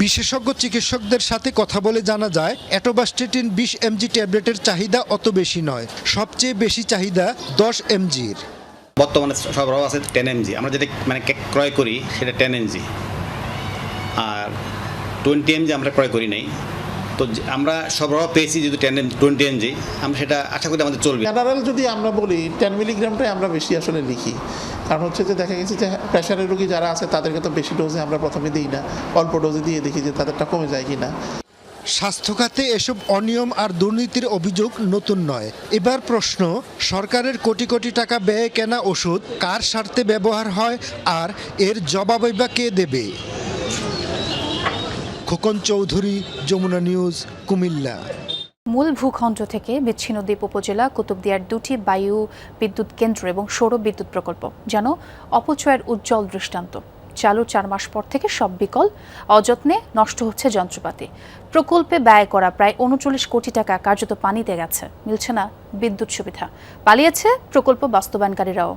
বিশেষজ্ঞ চিকিৎসকদের সাথে কথা বলে জানা যায় অ্যাটোবাস্টেটিন 20 mg ট্যাবলেটের চাহিদা অত বেশি নয়, সবচেয়ে বেশি চাহিদা 10 mgর। বর্তমানে সরবরাহ আছে 10 mg, আমরা যেটা মানে ক্রয় করি সেটা 10 mg, আর 20 mg আমরা ক্রয় করি নাই। তো আমরা সরবরাহ পেয়েছি যেহেতু 20 mg, আমরা সেটা আশা করি আমাদের চলবে। জেনারেল যদি আমরা বলি 10 মিলিগ্রামটাই আমরা বেশি আসলে লিখি, কারণ হচ্ছে যে দেখা গেছে যে প্রেশারের রোগী যারা আছে তাদেরকে তো বেশি ডোজে আমরা প্রথমে দিই না, অল্প ডোজে দিয়ে দেখি যে তাদেরটা কমে যায় কিনা। স্বাস্থ্য খাতে এসব অনিয়ম আর দুর্নীতির অভিযোগ নতুন নয়। এবার প্রশ্ন, সরকারের কোটি কোটি টাকা ব্যয়ে কেনা ওষুধ কার স্বার্থে ব্যবহার হয় আর এর জবাবই বা কে দেবে? খোকন চৌধুরী, যমুনা নিউজ, কুমিল্লা। মূল ভূখণ্ড থেকে বিচ্ছিন্ন দ্বীপ উপজেলা কুতুবদিয়ার 2টি বায়ু বিদ্যুৎ কেন্দ্র এবং সৌর বিদ্যুৎ প্রকল্প যেন অপচয়ের উজ্জ্বল দৃষ্টান্ত। চালু 4 মাস পর থেকে সব বিকল, অযত্নে নষ্ট হচ্ছে যন্ত্রপাতি। প্রকল্পে ব্যয় করা প্রায় 39 কোটি টাকা কার্যত পানিতে গেছে, মিলছে না বিদ্যুৎ সুবিধা। পালিয়েছে প্রকল্প বাস্তবায়নকারীরাও।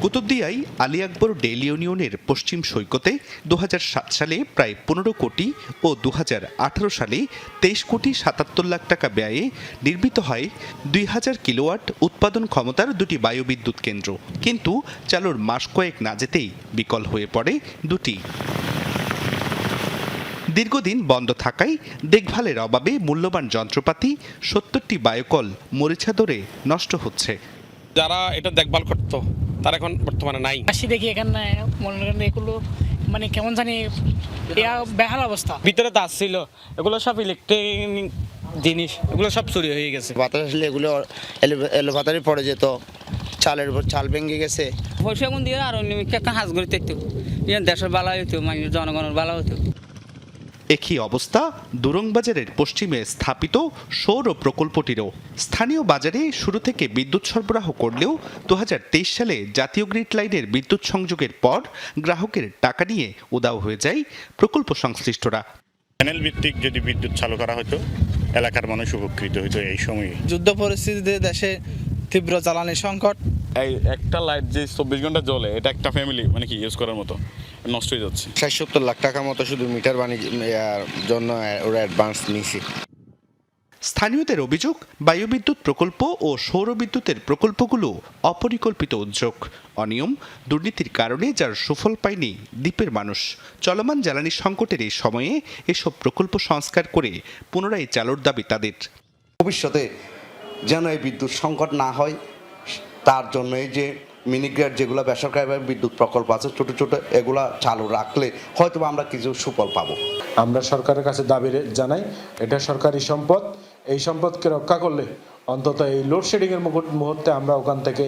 কুতুবদিয়ায় আলী আকবর ডেইলি ইউনিয়নের পশ্চিম সৈকতে 2007 সালে প্রায় 15 কোটি ও 2018 সালে 23 কোটি 77 লাখ টাকা ব্যয়ে নির্মিত হয় 2000 কিলোওয়াট উৎপাদন ক্ষমতার 2টি বায়ুবিদ্যুৎ কেন্দ্র। কিন্তু চালুর মাস কয়েক না যেতেই বিকল হয়ে পড়ে 2টি। দীর্ঘদিন বন্ধ থাকায় দেখভালের অভাবে মূল্যবান যন্ত্রপাতি 70টি বায়ুকল মরিচা দরে নষ্ট হচ্ছে। যারা এটা দেখভাল করতো তারা এখন বর্তমানে নাই। আসি দেখি এখানে মনে করেন এগুলো মানে কেমন জানি বেহাল অবস্থা। ভিতরে তার ছিল, এগুলো সব ইলেকট্রিক জিনিস, এগুলো সব চুরি হয়ে গেছে। বাতাস আসলে এগুলো এলোপাতারি পড়ে যেত, চালের উপর চাল ভেঙে গেছে। পয়সা কোন দিয়ে আর একটা হাজ করে দেখতো, দেশের বালা হতো, মানুষের জনগণের বালা হতো। একই অবস্থা দুরংবাজারের পশ্চিমে স্থাপিত সৌর প্রকল্পটিরও। স্থানীয় বাজারে শুরু থেকে বিদ্যুৎ সরবরাহ করলেও 2023 সালে জাতীয় গ্রিড লাইনের বিদ্যুৎ সংযোগের পর গ্রাহকের টাকা নিয়ে উধাও হয়ে যায় প্রকল্প সংশ্লিষ্টরা। প্যানেল ভিত্তিক যদি বিদ্যুৎ চালু করা হতো, এলাকার মানুষ উপকৃত হতো। এই সময়ে যুদ্ধ পরিস্থিতিতে দেশে তীব্র জ্বালানি সংকট, এই একটা লাইট যে 24 ঘন্টা জ্বলে এটা একটা ফ্যামিলি মানে কি ইউজ করার মতো নষ্ট হয়ে যাচ্ছে। 60-70 লাখ টাকা মতো শুধু মিটার বানিয়ে জন্য ওরা অ্যাডভান্স নিয়েছে। স্থানীয়দের অভিযোগ, বায়ুবিদ্যুৎ প্রকল্প ও সৌর বিদ্যুতের প্রকল্পগুলো অপরিকল্পিত উদ্যোগ, অনিয়ম, দুর্নীতির কারণে যার সুফল পায়নি দ্বীপের মানুষ। চলমান জ্বালানি সংকটের এই সময়ে এসব প্রকল্প সংস্কার করে পুনরায় চালুর দাবি তাদের। ভবিষ্যতে যেন এই বিদ্যুৎ সংকট না হয় তার জন্য এই যে মিনিগ্রেড যেগুলো বেসরকারিভাবে বিদ্যুৎ প্রকল্প আছে ছোট ছোট, এগুলা চালু রাখলে হয়তো আমরা কিছু সুফল পাবো। আমরা সরকারের কাছে দাবি জানাই, এটা সরকারি সম্পদ, এই সম্পদকে রক্ষা করলে অন্তত এই লোডশেডিংয়ের মুহূর্তে আমরা ওখান থেকে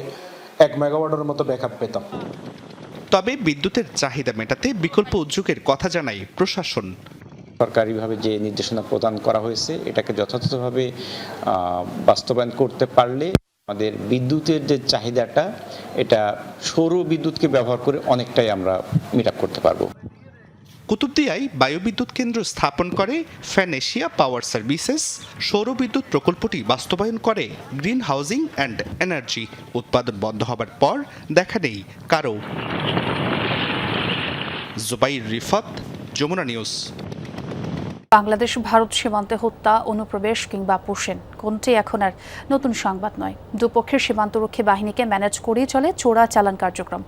1 মেগাওয়াটের মতো ব্যাকআপ পেতাম। তবে বিদ্যুতের চাহিদা মেটাতে বিকল্প উদ্যোগের কথা জানায় প্রশাসন। সরকারিভাবে যে নির্দেশনা প্রদান করা হয়েছে এটাকে যথাযথভাবে বাস্তবায়ন করতে পারলে আমাদের বিদ্যুতের যে চাহিদাটা এটা সৌর বিদ্যুৎকে ব্যবহার করে অনেকটাই আমরা মিট আপ করতে পারবো। কুতুবদিয়ায় বায়ুবিদ্যুৎ কেন্দ্র স্থাপন করে ফ্যান এশিয়া পাওয়ার সার্ভিসেস। সৌর বিদ্যুৎ প্রকল্পটি বাস্তবায়ন করে গ্রিন হাউজিং অ্যান্ড এনার্জি। উৎপাদন বন্ধ হবার পর দেখা নেই কারো। জুবাইর রিফাত, যমুনা নিউজ। বাংলাদেশ ভারত সীমান্তে হত্যা, অনুপ্রবেশ কিংবা পোষণ কোনটি এখন আর নতুন সংবাদ নয়। দুপক্ষের সীমান্তরক্ষী বাহিনীকে ম্যানেজ করেই চলে চোরা চালান কার্যক্রম।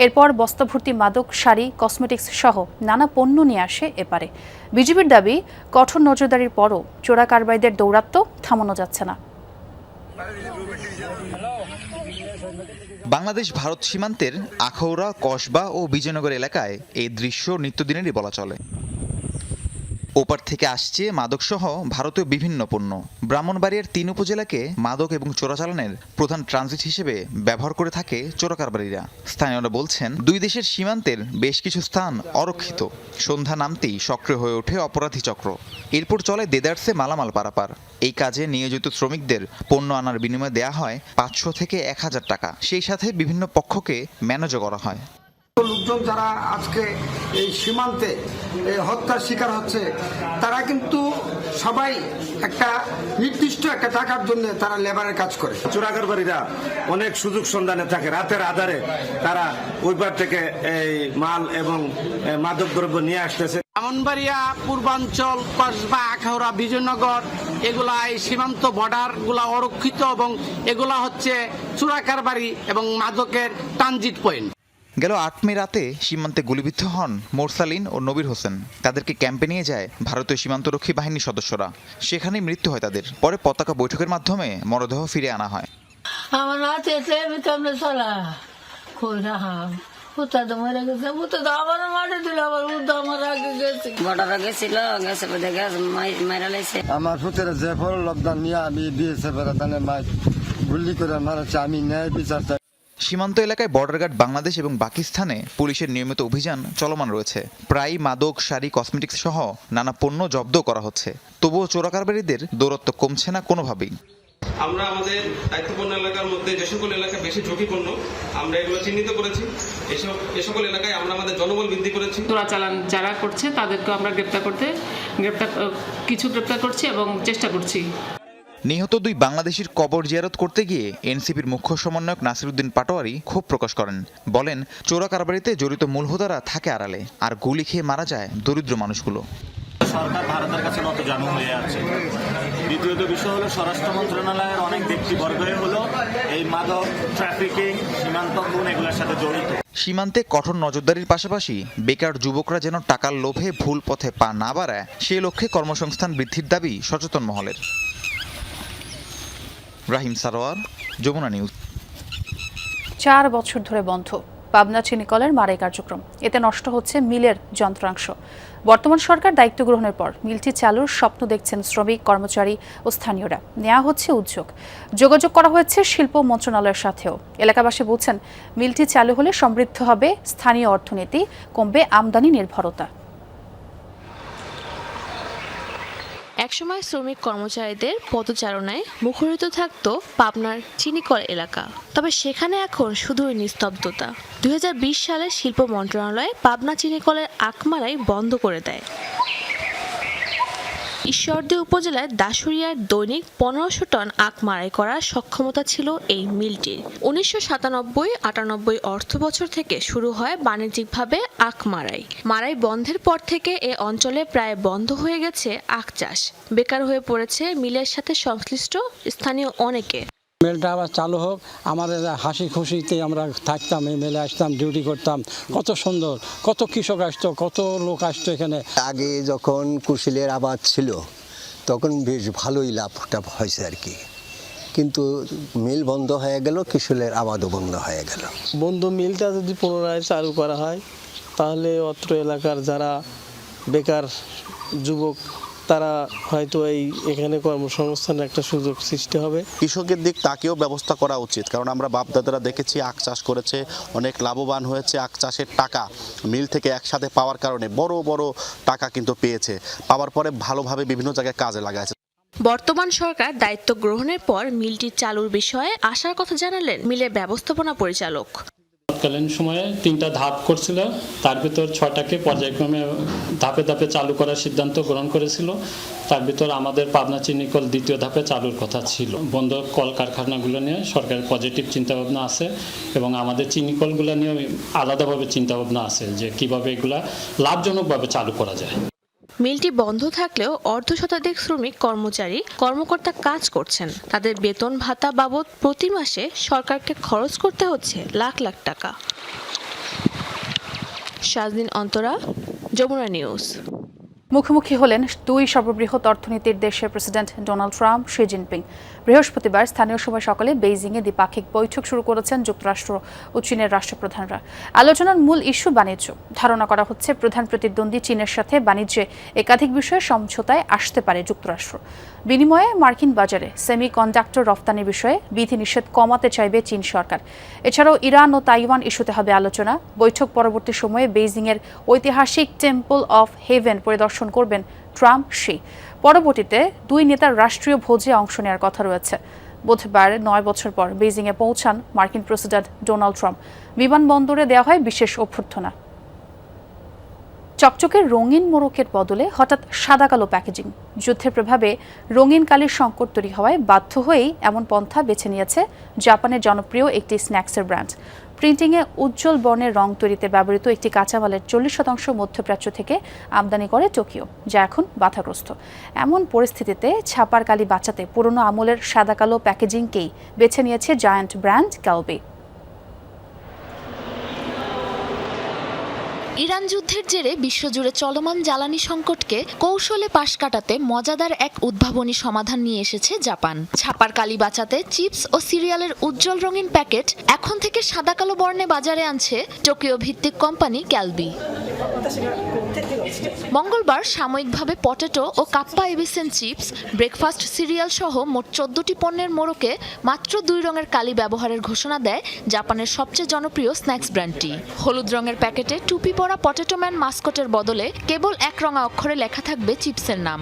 এরপর বস্তাভর্তি মাদক, শাড়ি, কসমেটিক্স সহ নানা পণ্য নিয়ে আসে এপারে। বিজিবির দাবি, কঠোর নজরদারির পরও চোরা কারবারিদের দৌরাত্ম্য থামানো যাচ্ছে না। বাংলাদেশ ভারত সীমান্তের আখাউড়া, কসবা ও বিজয়নগর এলাকায় এই দৃশ্য নিত্যদিনেরই বলা চলে। ওপার থেকে আসছে মাদকসহ ভারতীয় বিভিন্ন পণ্য। ব্রাহ্মণবাড়িয়ার 3 উপজেলাকে মাদক এবং চোরাচালানের প্রধান ট্রানজিট হিসেবে ব্যবহার করে থাকে চোরাকারবারীরা। স্থানীয়রা বলছেন, 2 দেশের সীমান্তের বেশ কিছু স্থান অরক্ষিত। সন্ধ্যা নামতেই সক্রিয় হয়ে ওঠে অপরাধী চক্র। এরপর চলে দেদারসে মালামাল পারাপার। এই কাজে নিয়োজিত শ্রমিকদের পণ্য আনার বিনিময়ে দেয়া হয় 500 থেকে 1000 টাকা। সেই সাথে বিভিন্ন পক্ষকে ম্যানেজও করা হয়। লোকজন যারা আজকে এই সীমান্তে হত্যার শিকার হচ্ছে তারা কিন্তু সবাই একটা নির্দিষ্ট একটা টাকার জন্য তারা লেবারের কাজ করে। চোরাকারবারীরা অনেক সুযোগ সন্ধানে থাকে, রাতের আধারে তারা ওই পার থেকে এই মাল এবং মাদক দ্রব্য নিয়ে আসতেছে। ব্রাহ্মণবাড়িয়া, পূর্বাঞ্চল, কসবা, আখাউড়া, বিজয়নগর এগুলা এই সীমান্ত বর্ডারগুলা অরক্ষিত এবং এগুলা হচ্ছে চোরাকারবারী এবং মাদকের ট্রানজিট পয়েন্ট। গেল 8 মে রাতে সীমান্তে গুলিবিদ্ধ হন মোরসালিন ও নবীর হোসেন। তাদেরকে ক্যাম্পে নিয়ে যায় ভারতীয় সীমান্তরক্ষী বাহিনীর সদস্যরা। সেখানেই মৃত্যু হয় তাদের। পরে পতাকা বৈঠকের মাধ্যমে মরদেহ ফিরে আনা হয়। আমার পুত্রের যে ফল লকডাউন নিয়ে আমি বিএসএফ গুলি করে মারাচ্ছে, আমি ন্যায় বিচার চাই। সীমান্ত এলাকায় বর্ডার গার্ড বাংলাদেশ এবং পাকিস্তানে পুলিশের নিয়মিত অভিযান চলমান রয়েছে। প্রায় মাদক, শাড়ি, কসমেটিক্স সহ নানা পণ্য জব্দ করা হচ্ছে। তবুও চোরাকারবারীদের দৌরাত্ম্য কমছে না কোনোভাবেই। আমরা আমাদের দায়িত্বপূর্ণ এলাকার মধ্যে যে সকল এলাকা বেশি ঝুঁকিপূর্ণ আমরা এগুলো চিহ্নিত করেছি। এ সকল এলাকায় আমরা আমাদের জনবল বৃদ্ধি করেছি। চোরাচালান যারা করছে তাদেরকে আমরা গ্রেপ্তার করছি এবং চেষ্টা করছি। নিহত 2 বাংলাদেশির কবর জিয়ারত করতে গিয়ে এনসিপির মুখ্য সমন্বয়ক নাসিরউদ্দিন পাটোয়ারি ক্ষোভ প্রকাশ করেন। বলেন, চোরা কারবারিতে জড়িত মূল হোতারা থাকে আড়ালে, আর গুলি খেয়ে মারা যায় দরিদ্র মানুষগুলো। সরকার ভারতের কাছে নতজানু হয়ে আছে। দ্বিতীয়ত বিষয় হলো স্বরাষ্ট্র মন্ত্রণালয়ের অনেক ব্যক্তিবর্গই হলো এই মাদক, ট্রাফিকিং, সীমান্ত খুন এগুলোর সাথে জড়িত। সীমান্তে কঠোর নজরদারির পাশাপাশি বেকার যুবকরা যেন টাকার লোভে ভুল পথে পা না বাড়ায় সেই লক্ষ্যে কর্মসংস্থান বৃদ্ধির দাবি সচেতন মহলের। রাহিম সারোয়ার, যমুনা নিউজ। 4 বছর ধরে বন্ধ পাবনা চিনিকলের মারাই কার্যক্রম। এতে নষ্ট হচ্ছে মিলের যন্ত্রাংশ। বর্তমান সরকার দায়িত্ব গ্রহণের পর মিলটি চালুর স্বপ্ন দেখছেন শ্রমিক, কর্মচারী ও স্থানীয়রা। নেওয়া হচ্ছে উদ্যোগ। যোগাযোগ করা হয়েছে শিল্প মন্ত্রণালয়ের সাথেও। এলাকাবাসী বলছেন, মিলটি চালু হলে সমৃদ্ধ হবে স্থানীয় অর্থনীতি, কমবে আমদানি নির্ভরতা। একসময় শ্রমিক কর্মচারীদের পদচারণায় মুখরিত থাকত পাবনার চিনিকল এলাকা। তবে সেখানে এখন শুধুই নিস্তব্ধতা। 2020 সালে শিল্প মন্ত্রণালয় পাবনা চিনিকলের আকমারাই বন্ধ করে দেয়। ঈশ্বরদী উপজেলার দাসুরিয়ার দৈনিক 1500 টন আখ মাড়াই করার সক্ষমতা ছিল এই মিলটির। 1997-98 অর্থ বছর থেকে শুরু হয় বাণিজ্যিকভাবে আখ মাড়াই বন্ধের পর থেকে এ অঞ্চলে প্রায় বন্ধ হয়ে গেছে আখ চাষ। বেকার হয়ে পড়েছে মিলের সাথে সংশ্লিষ্ট স্থানীয় অনেকে। মেলটা আবার চালু হোক, আমাদের হাসি খুশিতে আমরা থাকতাম, এই মেলে আসতাম, ডিউটি করতাম। কত সুন্দর, কত কৃষক আসতো, কত লোক আসতো এখানে। আগে যখন কুশলের আবাদ ছিল তখন বেশ ভালোই লাভটা হয়েছে আর কি, কিন্তু মিল বন্ধ হয়ে গেল, কুশলের আবাদও বন্ধ হয়ে গেল। বন্ধু মিলটা যদি পুনরায় চালু করা হয় তাহলে অত্র এলাকার যারা বেকার যুবক তারা হয়তো এখানে কর্মসংস্থানের একটা সুযোগ সৃষ্টি হবে। কৃষকের দিক তাকেও ব্যবস্থা করা উচিত, কারণ আমরা বাপদাদারা দেখেছি আখ চাষ করেছে, অনেক লাভবান হয়েছে। আখ চাষের টাকা মিল থেকে একসাথে পাওয়ার কারণে বড় বড় টাকা কিন্তু পেয়েছে, পাওয়ার পরে ভালোভাবে বিভিন্ন জায়গায় কাজে লাগাইছে। বর্তমান সরকার দায়িত্ব গ্রহণের পর মিলটি চালুর বিষয়ে আশার কথা জানালেন মিলের ব্যবস্থাপনা পরিচালক। তৎকালীন সময়ে 3টা ধাপ করছিল, তার ভিতর 6টাকে পর্যায়ক্রমে ধাপে ধাপে চালু করার সিদ্ধান্ত গ্রহণ করেছিল। তার ভিতর আমাদের পাবনা চিনিকল 2য় ধাপে চালুর কথা ছিল। বন্ধ কল কারখানাগুলো নিয়ে সরকারের পজিটিভ চিন্তাভাবনা আছে এবং আমাদের চিনিকলগুলো নিয়ে আলাদাভাবে চিন্তাভাবনা আছে যে কিভাবে এগুলা লাভজনকভাবে চালু করা যায়। মিলটি বন্ধ থাকলেও অর্ধশতাধিক শ্রমিক কর্মকর্তা কাজ করছেন। তাদের বেতন ভাতা বাবদ প্রতি মাসে সরকারকে খরচ করতে হচ্ছে লাখ লাখ টাকা। শাজদিন অন্তরা, যমুনা নিউজ। মুখোমুখি হলেন দুই সর্ববৃহৎ অর্থনীতির দেশের president Donald Trump, Xi Jinping. বৃহস্পতিবার স্থানীয় সময় সকালে বেইজিংয়ে দ্বিপাক্ষিক বৈঠক শুরু করেছেন যুক্তরাষ্ট্র ও চীনের রাষ্ট্রপ্রধানরা। আলোচনার মূল ইস্যু বাণিজ্য। ধারণা করা হচ্ছে প্রধান প্রতিদ্বন্দ্বী চীনের সাথে বাণিজ্যে একাধিক বিষয়ে সমঝোতায় আসতে পারে যুক্তরাষ্ট্র। বিনিময়ে মার্কিন বাজারে সেমিকন্ডাক্টর রফতানির বিষয়ে বিধিনিষেধ কমাতে চাইবে চীন সরকার। এছাড়াও ইরান ও তাইওয়ান ইস্যুতে হবে আলোচনা। বৈঠক পরবর্তী সময়ে বেইজিংয়ের ঐতিহাসিক টেম্পল অফ হেভেন পরিদর্শন করবেন ট্রাম্প, শি। পরবর্তীতে দুই নেতার রাষ্ট্রীয় ভোজে অংশ নেওয়ার কথা রয়েছে। বুধবার 9 বছর পর বেইজিংয়ে পৌঁছান মার্কিন প্রেসিডেন্ট ডোনাল্ড ট্রাম্প। বিমানবন্দরে দেওয়া হয় বিশেষ অভ্যর্থনা। চকচকে রঙিন মোড়কের বদলে হঠাৎ সাদা কালো প্যাকেজিং। যুদ্ধের প্রভাবে রঙিন কালির সংকট তৈরি হওয়ায় বাধ্য হয়েই এমন পন্থা বেছে নিয়েছে জাপানের জনপ্রিয় একটি স্ন্যাক্সের ব্র্যান্ড। প্রিন্টিংয়ে উজ্জ্বল বর্ণের রং তৈরিতে ব্যবহৃত একটি কাঁচামালের 40% মধ্যপ্রাচ্য থেকে আমদানি করে টোকিও, যা এখন বাধাগ্রস্ত। এমন পরিস্থিতিতে ছাপার কালি বাঁচাতে পুরনো আমলের সাদা কালো প্যাকেজিংকেই বেছে নিয়েছে জায়ান্ট ব্র্যান্ড ক্যালবি। ইরান যুদ্ধের জেরে বিশ্বজুড়ে চলমান জ্বালানি সংকটকে কৌশলে পাশ কাটাতে মজাদার এক উদ্ভাবনী সমাধান নিয়ে এসেছে জাপান। ছাপার কালি বাঁচাতে চিপস ও সিরিয়ালের উজ্জ্বল রঙিন প্যাকেট এখন থেকে সাদা কালো বর্ণে বাজারে আনছে টোকিও ভিত্তিক কোম্পানি ক্যালবি। মঙ্গলবার সাময়িকভাবে পটেটো ও কাপ্পা এবিসেন চিপস, ব্রেকফাস্ট সিরিয়াল সহ মোট 14টি পণ্যের মোড়কে মাত্র 2 রঙের কালি ব্যবহারের ঘোষণা দেয় জাপানের সবচেয়ে জনপ্রিয় স্ন্যাক্স ব্র্যান্ডটি। হলুদ রঙের প্যাকেটে টুপি পরা পটেটো ম্যান মাস্কটের বদলে কেবল 1 রঙা অক্ষরে লেখা থাকবে চিপসের নাম।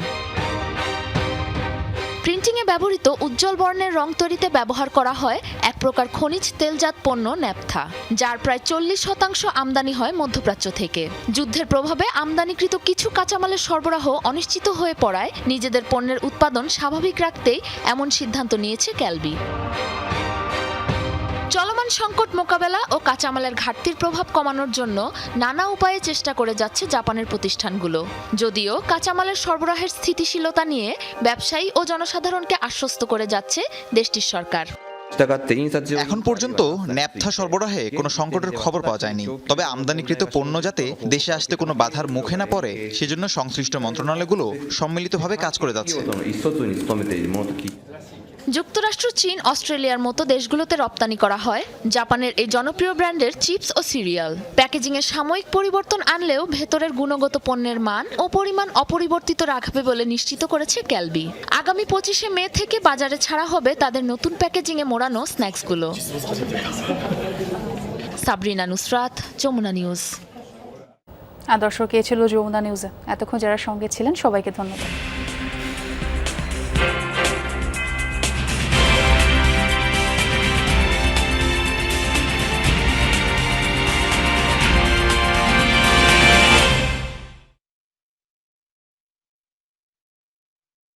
প্রিন্টিংয়ে ব্যবহৃত উজ্জ্বল বর্ণের রং তৈরিতে ব্যবহার করা হয় এক প্রকার খনিজ তেলজাত পণ্য ন্যাপথা, যার প্রায় 40% আমদানি হয় মধ্যপ্রাচ্য থেকে। যুদ্ধের প্রভাবে আমদানিকৃত কিছু কাঁচামালের সরবরাহ অনিশ্চিত হয়ে পড়ায় নিজেদের পণ্যের উৎপাদন স্বাভাবিক রাখতেই এমন সিদ্ধান্ত নিয়েছে ক্যালবি। চলমান সংকট মোকাবেলা ও কাঁচামালের ঘাটতির প্রভাব কমানোর জন্য নানা উপায়ে চেষ্টা করে যাচ্ছে জাপানের প্রতিষ্ঠানগুলো। যদিও কাঁচামালের সরবরাহের স্থিতিশীলতা নিয়ে ব্যবসায়ী ও জনসাধারণকে আশ্বস্ত করে যাচ্ছে দেশটির সরকার। এখন পর্যন্ত ন্যাপথা সরবরাহে কোনো সংকটের খবর পাওয়া যায়নি। তবে আমদানিকৃত পণ্য যাতে দেশে আসতে কোনো বাধার মুখে না পড়ে সেজন্য সংশ্লিষ্ট মন্ত্রণালয়গুলো সম্মিলিতভাবে কাজ করে যাচ্ছে। যুক্তরাষ্ট্র, চীন, অস্ট্রেলিয়ার মতো দেশগুলোতে রপ্তানি করা হয় জাপানের এই জনপ্রিয় ব্র্যান্ডের চিপস ও সিরিয়াল। প্যাকেজিংয়ে সাময়িক পরিবর্তন আনলেও ভেতরের গুণগত পণ্যের মান ও পরিমাণ অপরিবর্তিত রাখবে বলে নিশ্চিত করেছে ক্যালবি। আগামী 25শে মে থেকে বাজারে ছাড়া হবে তাদের নতুন প্যাকেজিংয়ে মোড়ানো স্ন্যাক্সগুলো। সাবরিনা নুসরাত, যমুনা নিউজ। দর্শক, এ ছিল যমুনা নিউজে। এতক্ষণ যারা সঙ্গে ছিলেন সবাইকে ধন্যবাদ।